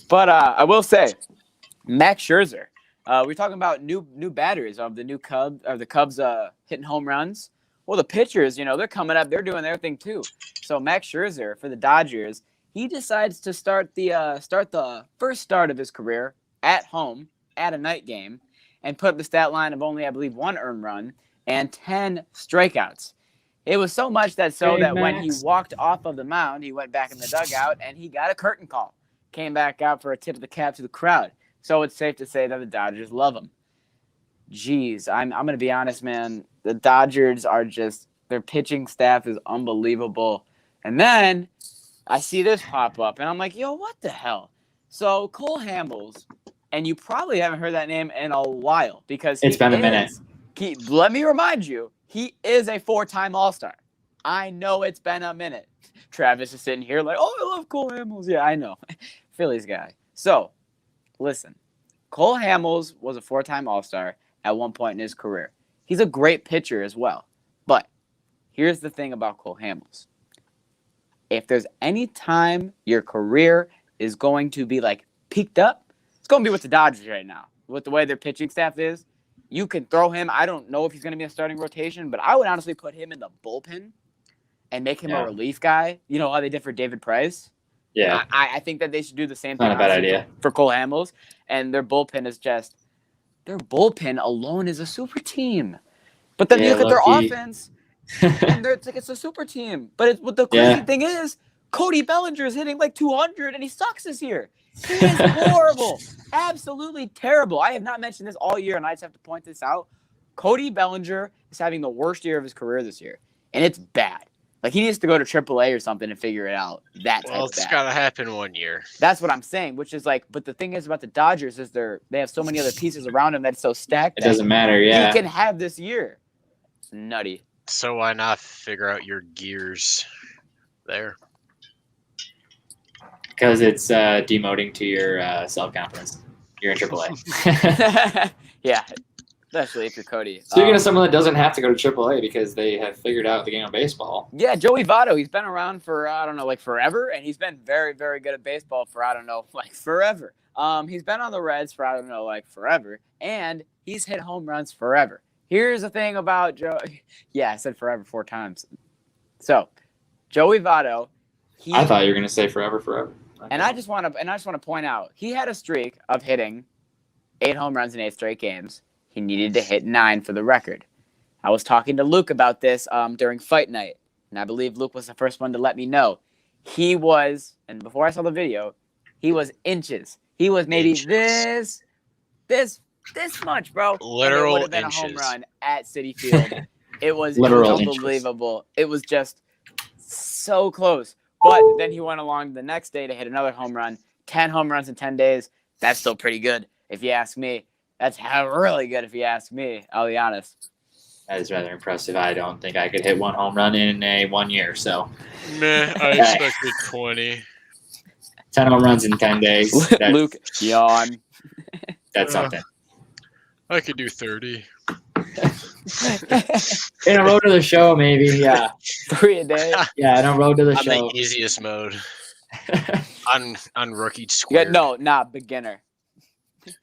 Speaker 3: But I will say, Max Scherzer. We're talking about new batters of the Cubs hitting home runs. Well, the pitchers, you know, they're coming up. They're doing their thing too. So Max Scherzer for the Dodgers, he decides to start the first start of his career at home at a night game, and put up the stat line of only, I believe, 1 earned run and 10 strikeouts. It was so much that when he
Speaker 1: Max.
Speaker 3: walked off of the mound, he went back in the dugout and he got a curtain call. Came back out for a tip of the cap to the crowd. So it's safe to say that the Dodgers love him. Jeez, I'm going to be honest, man. The Dodgers are just, their pitching staff is unbelievable. And then I see this pop up and I'm like, yo, what the hell? So Cole Hamels, and you probably haven't heard that name in a while because
Speaker 1: It's been a minute.
Speaker 3: Let me remind you, he is a 4-time All-Star. I know it's been a minute. Travis is sitting here like, oh, I love Cole Hamels. Yeah, I know. Phillies guy. So, listen. Cole Hamels was a 4-time All-Star at one point in his career. He's a great pitcher as well. But here's the thing about Cole Hamels. If there's any time your career is going to be like peaked up, it's going to be with the Dodgers right now. With the way their pitching staff is, you can throw him. I don't know if he's going to be a starting rotation, but I would honestly put him in the bullpen and make him a relief guy. You know how they did for David Price?
Speaker 1: yeah,
Speaker 3: I think that they should do the same thing.
Speaker 1: not a bad
Speaker 3: honestly,
Speaker 1: idea.
Speaker 3: for Cole Hamels. And their bullpen is just, their bullpen alone is a super team. But then you
Speaker 1: Yeah,
Speaker 3: look at their
Speaker 1: low-key.
Speaker 3: offense, and it's a super team. But what the crazy
Speaker 1: Yeah.
Speaker 3: thing is, Cody Bellinger is hitting like 200, and he sucks this year. He is horrible. Absolutely terrible. I have not mentioned this all year, and I just have to point this out. Cody Bellinger is having the worst year of his career this year, and it's bad. Like, he needs to go to AAA or something and figure it out. That type
Speaker 2: Well,
Speaker 3: of
Speaker 2: it's
Speaker 3: bad.
Speaker 2: got to happen one year.
Speaker 3: That's what I'm saying, which is like, but the thing is about the Dodgers is they have so many other pieces around them that's so stacked.
Speaker 1: It
Speaker 3: that
Speaker 1: doesn't matter. Yeah,
Speaker 3: You can have this year. It's nutty.
Speaker 2: So why not figure out your gears there?
Speaker 1: because it's demoting to your self confidence. You're in AAA.
Speaker 3: Yeah. especially if you're Cody.
Speaker 1: Speaking of someone that doesn't have to go to AAA because they have figured out the game of baseball.
Speaker 3: Yeah, Joey Votto. He's been around for I don't know, like forever, and he's been very, very good at baseball for I don't know, like forever. He's been on the Reds for I don't know, like forever, and he's hit home runs forever. Here's the thing about Joey. Yeah, I said forever 4 times. So, Joey Votto.
Speaker 1: I thought you were gonna say forever. Okay.
Speaker 3: And I just want to point out he had a streak of hitting 8 home runs in 8 straight games. He needed to hit 9 for the record. I was talking to Luke about this during fight night, and I believe Luke was the first one to let me know. He was, and before I saw the video, he was inches. He was maybe this much, bro.
Speaker 2: Literal
Speaker 3: and it would have been
Speaker 2: inches.
Speaker 3: a home run at Citi Field. It was
Speaker 1: Literal
Speaker 3: unbelievable. It was just so close. But then he went along the next day to hit another home run. 10 home runs in 10 days. That's still pretty good, if you ask me. That's really good, if you ask me. I'll be honest.
Speaker 1: That is rather impressive. I don't think I could hit 1 home run in 1 year. So,
Speaker 2: Meh, I expected 20.
Speaker 1: 10 home runs in 10 days.
Speaker 3: Luke, yawn.
Speaker 1: That's something.
Speaker 2: I could do 30.
Speaker 1: In a road to the show, maybe. Yeah.
Speaker 3: 3 a day.
Speaker 1: Yeah, in a road to the
Speaker 2: On
Speaker 1: show.
Speaker 2: the easiest mode. on rookie square.
Speaker 3: Yeah, no, not beginner.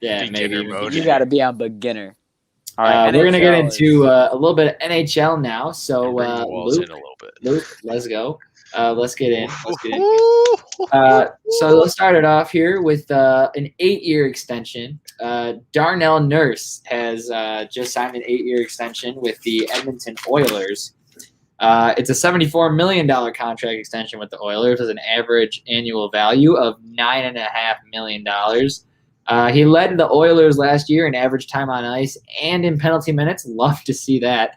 Speaker 1: Yeah,
Speaker 2: Beginner
Speaker 1: maybe.
Speaker 2: mode.
Speaker 3: You got to be on beginner. All
Speaker 1: We're going to get
Speaker 3: NHL
Speaker 1: into a little bit of NHL now. So,
Speaker 2: And bring the walls
Speaker 1: Luke,
Speaker 2: in a little bit.
Speaker 1: let's go. Let's get in. So let's start it off here with an 8-year extension. Darnell Nurse has just signed an 8-year extension with the Edmonton Oilers. It's a $74 million contract extension with the Oilers with an average annual value of $9.5 million. He led the Oilers last year in average time on ice and in penalty minutes. Love to see that.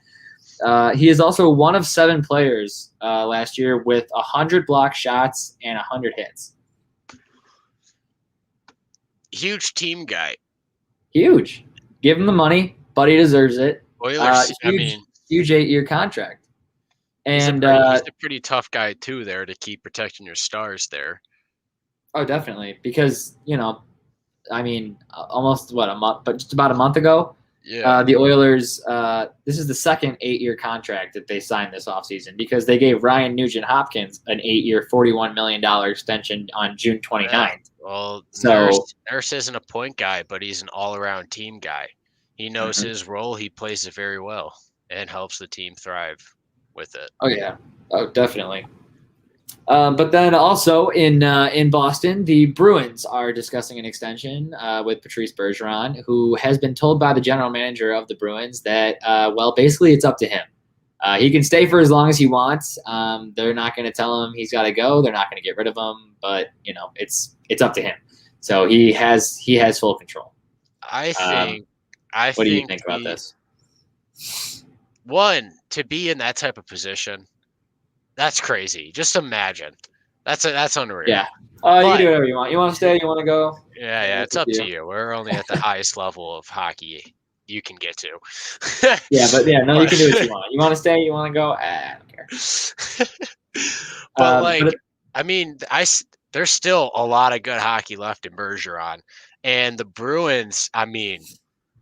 Speaker 1: He is also one of 7 players last year with 100 block shots and 100 hits.
Speaker 2: Huge team guy.
Speaker 1: Huge. Give him the money, but he deserves it.
Speaker 2: Oilers, I mean,
Speaker 1: huge 8-year contract. And
Speaker 2: he's a pretty tough guy too there to keep protecting your stars there.
Speaker 1: oh, definitely, because I mean, almost a month, but just about a month ago,
Speaker 2: Yeah.
Speaker 1: the Oilers. This is the second 8-year contract that they signed this offseason because they gave Ryan Nugent-Hopkins an 8-year, $41 million extension on June 29th.
Speaker 2: Well,
Speaker 1: So-
Speaker 2: Nurse isn't a point guy, but he's an all-around team guy. He knows his role. He plays it very well and helps the team thrive with it.
Speaker 1: Oh yeah, oh definitely. But then also in Boston, the Bruins are discussing an extension with Patrice Bergeron, who has been told by the general manager of the Bruins that basically it's up to him. He can stay for as long as he wants. They're not going to tell him he's got to go. They're not going to get rid of him, but it's up to him. So he has full control.
Speaker 2: I think.
Speaker 1: What do you think about this?
Speaker 2: One, to be in that type of position, that's crazy. Just imagine. That's unreal.
Speaker 1: Yeah. You
Speaker 2: But-
Speaker 1: can do whatever you want. You want to stay? You want to go?
Speaker 2: Yeah, it's
Speaker 1: up
Speaker 2: up
Speaker 1: to
Speaker 2: to
Speaker 1: you.
Speaker 2: you. We're only at the highest level of hockey you can get to.
Speaker 1: Yeah, but yeah, no, you can do what you want. You want to stay? You want to go? I don't care.
Speaker 2: But I mean, there's still a lot of good hockey left in Bergeron, and the Bruins. I mean,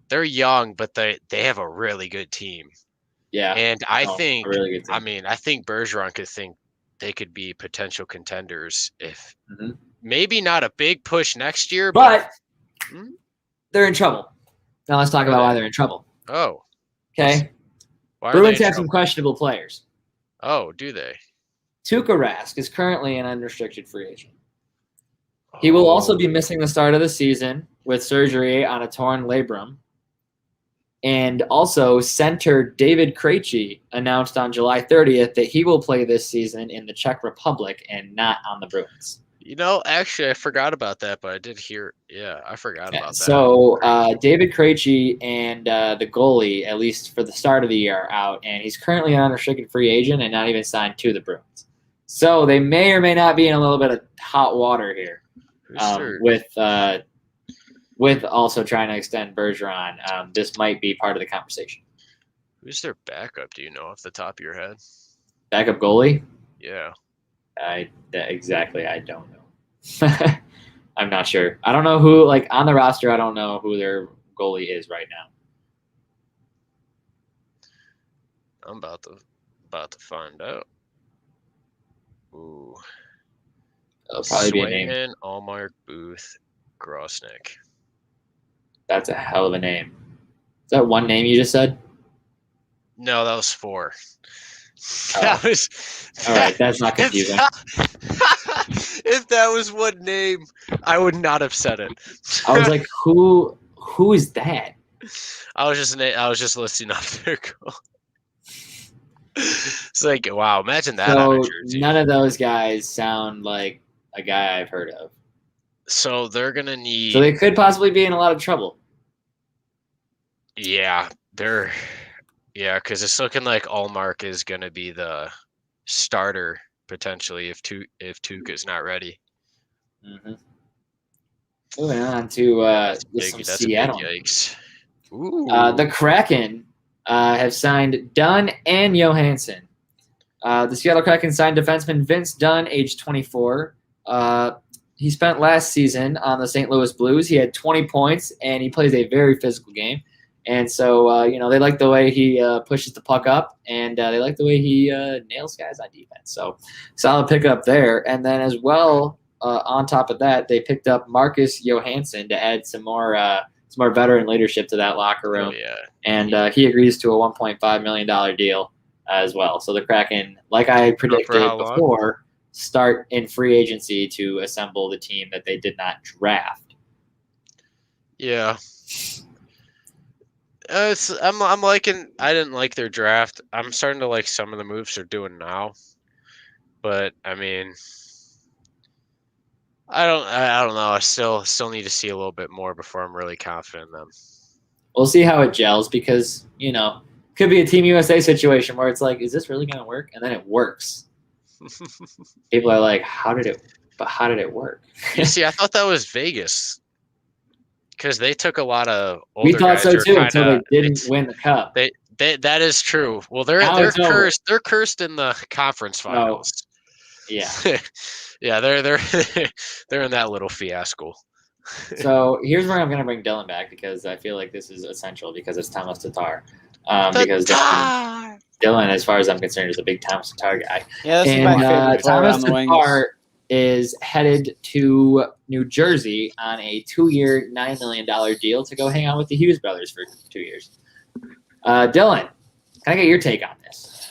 Speaker 2: they're young, but they have a really good team.
Speaker 1: Yeah.
Speaker 2: And I
Speaker 1: no,
Speaker 2: think,
Speaker 1: a really good team.
Speaker 2: I mean, I think Bergeron could think they could be potential contenders if
Speaker 1: Mhm.
Speaker 2: maybe not a big push next year,
Speaker 1: But
Speaker 2: Hmm?
Speaker 1: they're in trouble. Now let's talk about why they're in trouble.
Speaker 2: oh,
Speaker 1: Okay.
Speaker 2: why are
Speaker 1: Bruins
Speaker 2: they in
Speaker 1: have some
Speaker 2: trouble?
Speaker 1: questionable players.
Speaker 2: Oh, do they?
Speaker 1: Tuukka Rask is currently an unrestricted free agent. He will also be missing the start of the season with surgery on a torn labrum. And also, center David Krejci announced on July 30th that he will play this season in the Czech Republic and not on the Bruins.
Speaker 2: Actually, I forgot about that, but I did hear. Yeah, I forgot about that.
Speaker 1: So David Krejci and the goalie, at least for the start of the year, are out, and he's currently an unrestricted free agent and not even signed to the Bruins. So they may or may not be in a little bit of hot water here with also trying to extend Bergeron. This might be part of the conversation.
Speaker 2: Who's their backup? Do you know off the top of your head?
Speaker 1: Backup goalie?
Speaker 2: Yeah.
Speaker 1: Exactly. I don't know. I'm not sure. I don't know who, on the roster, I don't know who their goalie is right now.
Speaker 2: I'm about to find out. Ooh.
Speaker 1: It'll probably be a name.
Speaker 2: Swayman, Allmark, Booth, Grosnick.
Speaker 1: That's a hell of a name. Is that one name you just said?
Speaker 2: No, that was 4.
Speaker 1: Oh.
Speaker 2: That was
Speaker 1: All right, that's not confusing.
Speaker 2: If that was one name, I would not have said it.
Speaker 1: I was like, who is that?
Speaker 2: I was just listing off their goal. It's like, wow, imagine that on a
Speaker 1: So
Speaker 2: jersey.
Speaker 1: none of those guys sound like a guy I've heard of.
Speaker 2: So they're gonna need.
Speaker 1: So they could possibly be in a lot of trouble.
Speaker 2: Yeah, because it's looking like Allmark is gonna be the starter potentially if Tuca's not ready.
Speaker 1: Mm-hmm. Moving on to
Speaker 2: That's
Speaker 1: some
Speaker 2: a
Speaker 1: Seattle.
Speaker 2: big yikes. Ooh.
Speaker 1: The Kraken have signed Dunn and Johansson. The Seattle Kraken signed defenseman Vince Dunn, age 24. He spent last season on the St. Louis Blues. He had 20 points, and he plays a very physical game. And so, they like the way he pushes the puck up, and they like the way he nails guys on defense. So, solid pickup there. And then as well, on top of that, they picked up Marcus Johansson to add some more veteran leadership to that locker room.
Speaker 2: Oh, yeah.
Speaker 1: And he agrees to a $1.5 million deal as well. So the Kraken, like I predicted before, start in free agency to assemble the team that they did not draft.
Speaker 2: Yeah. I'm liking. I didn't like their draft. I'm starting to like some of the moves they're doing now, but I mean, I don't know. I still need to see a little bit more before I'm really confident in them.
Speaker 1: We'll see how it gels because could be a Team USA situation where it's like, is this really going to work? And then it works. People are like, how did it work?
Speaker 2: You see, I thought that was Vegas. Because they took a lot of older
Speaker 1: we thought
Speaker 2: guys
Speaker 1: so
Speaker 2: who are
Speaker 1: too until they didn't win the cup.
Speaker 2: That is true. Well, they're cursed. They're cursed in the conference finals.
Speaker 1: Yeah.
Speaker 2: Yeah, they're in that little fiasco.
Speaker 1: So here's where I'm going to bring Dylan back because I feel like this is essential because it's Thomas Tatar. Because Dylan, as far as I'm concerned, is a big Thomas Tatar guy.
Speaker 3: Yeah, this is my favorite player
Speaker 1: Thomas
Speaker 3: on the wings.
Speaker 1: Tatar is headed to New Jersey on a 2-year, $9 million deal to go hang out with the Hughes brothers for 2 years. Dylan, can I get your take on this?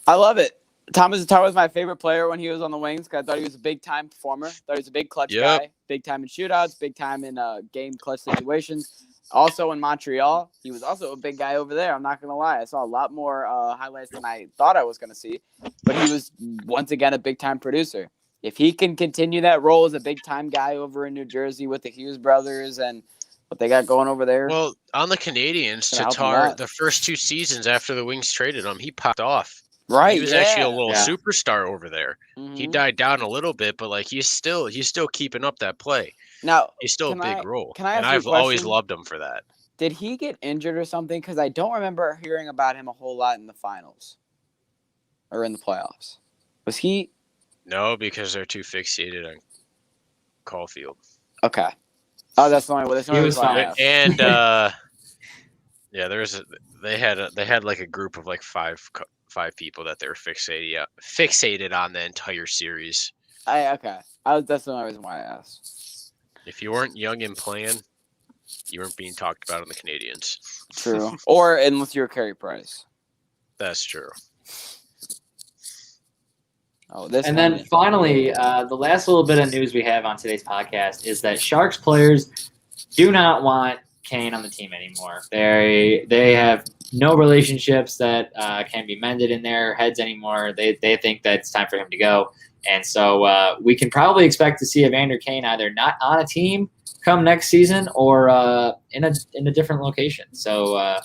Speaker 3: I love it. Thomas Tatar was my favorite player when he was on the wings because I thought he was a big-time performer. Thought he was a big clutch guy, big time in shootouts, big time in game clutch situations. Also in Montreal, he was also a big guy over there. I'm not going to lie. I saw a lot more highlights than I thought I was going to see. But he was, once again, a big-time producer. If he can continue that role as a big-time guy over in New Jersey with the Hughes brothers and what they got going over there.
Speaker 2: Well, on the Canadians, Tatar, the first 2 seasons after the Wings traded him, he popped off.
Speaker 3: Right,
Speaker 2: he was actually a little superstar over there.
Speaker 3: Mm-hmm.
Speaker 2: He died down a little bit, but like he's still keeping up that play.
Speaker 3: Now
Speaker 2: he's still a big role,
Speaker 3: can I ask
Speaker 2: and
Speaker 3: you a
Speaker 2: I've always
Speaker 3: question?
Speaker 2: loved him for that.
Speaker 3: Did he get injured or something? Because I don't remember hearing about him a whole lot in the finals or in the playoffs. Was he?
Speaker 2: No, because they're too fixated on Caulfield.
Speaker 3: Okay. Oh, that's the only way.
Speaker 1: He was fine.
Speaker 2: And yeah, they had like a group of like five people that they were fixated on the entire series.
Speaker 3: That's the only reason why I asked.
Speaker 2: If you weren't young and playing, you weren't being talked about on the Canadians.
Speaker 3: True. Or unless you're Carey Price.
Speaker 2: That's true.
Speaker 3: Oh,
Speaker 1: then finally, the last little bit of news we have on today's podcast is that Sharks players do not want Kane on the team anymore. They have no relationships that can be mended in their heads anymore. They think that it's time for him to go. And so we can probably expect to see Evander Kane either not on a team come next season or in a different location. So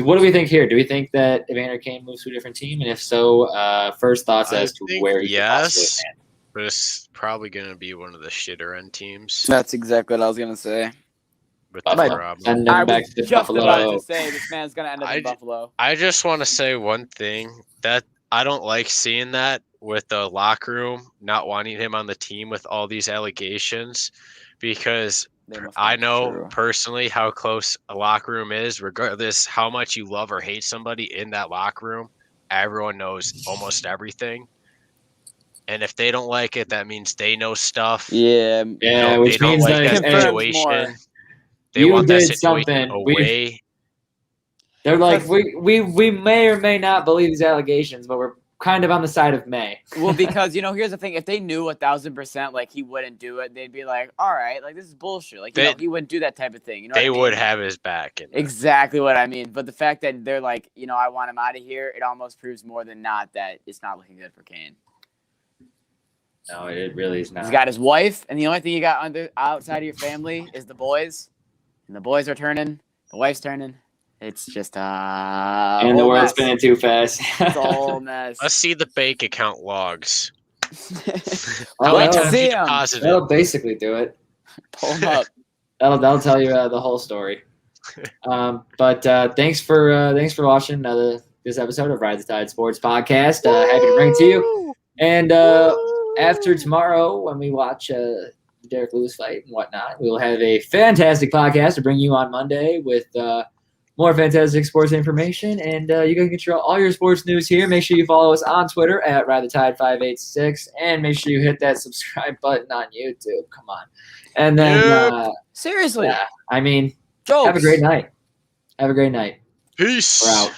Speaker 1: what do we think here? Do we think that Evander Kane moves to a different team? And if so, first thoughts as to where he could possibly land.
Speaker 2: But it's probably going to be one of the shitter end teams.
Speaker 3: That's exactly what I was going to say.
Speaker 2: With the problem.
Speaker 1: Send him back to
Speaker 3: just
Speaker 1: Buffalo.
Speaker 3: about to say this man's going to end up in Buffalo.
Speaker 2: I just want to say one thing, that I don't like seeing that with the locker room not wanting him on the team with all these allegations, because
Speaker 3: They must
Speaker 2: I
Speaker 3: be
Speaker 2: know
Speaker 3: true.
Speaker 2: personally how close a locker room is, regardless how much you love or hate somebody in that locker room. Everyone knows almost everything. And if they don't like it, that means they know stuff.
Speaker 3: Yeah.
Speaker 1: Yeah,
Speaker 2: They
Speaker 1: which
Speaker 2: don't
Speaker 1: means
Speaker 2: like
Speaker 1: like
Speaker 2: that
Speaker 3: Confirms
Speaker 2: situation.
Speaker 3: more.
Speaker 2: They
Speaker 1: you
Speaker 2: want that
Speaker 1: did
Speaker 2: situation
Speaker 1: something.
Speaker 2: away.
Speaker 1: They're like,
Speaker 3: Because-
Speaker 1: we may or may not believe these allegations, but we're kind of on the side of May.
Speaker 3: Well, because here's the thing: if they knew 1,000% like he wouldn't do it, they'd be like, "All right, like this is bullshit. Like he wouldn't do that type of thing." You know,
Speaker 2: They
Speaker 3: what I
Speaker 2: would
Speaker 3: mean?
Speaker 2: have his back.
Speaker 3: Exactly what I mean. But the fact that they're like, I want him out of here, it almost proves more than not that it's not looking good for Kane.
Speaker 1: No, it really is not.
Speaker 3: He's got his wife, and the only thing you got outside of your family is the boys, and the boys are turning, the wife's turning. It's just
Speaker 1: and the world's spinning too fast.
Speaker 3: It's a whole mess.
Speaker 2: Let's see the bank account logs.
Speaker 1: Oh,
Speaker 2: many
Speaker 3: Let's
Speaker 2: times
Speaker 3: see
Speaker 2: you
Speaker 3: 'em.
Speaker 2: deposited?
Speaker 1: That'll basically do it.
Speaker 3: Pull them up.
Speaker 1: That'll tell you the whole story. But thanks for watching this episode of Ride the Tide Sports Podcast. Happy to bring it to you. And after tomorrow, when we watch the Derek Lewis fight and whatnot, we'll have a fantastic podcast to bring you on Monday with more fantastic sports information. And you can get all your sports news here. Make sure you follow us on Twitter at RideTheTide586, and make sure you hit that subscribe button on YouTube. Come on. And then
Speaker 3: Seriously.
Speaker 1: yeah, I mean,
Speaker 3: Jokes.
Speaker 1: have a great night. Have a great night.
Speaker 2: Peace.
Speaker 1: We're out.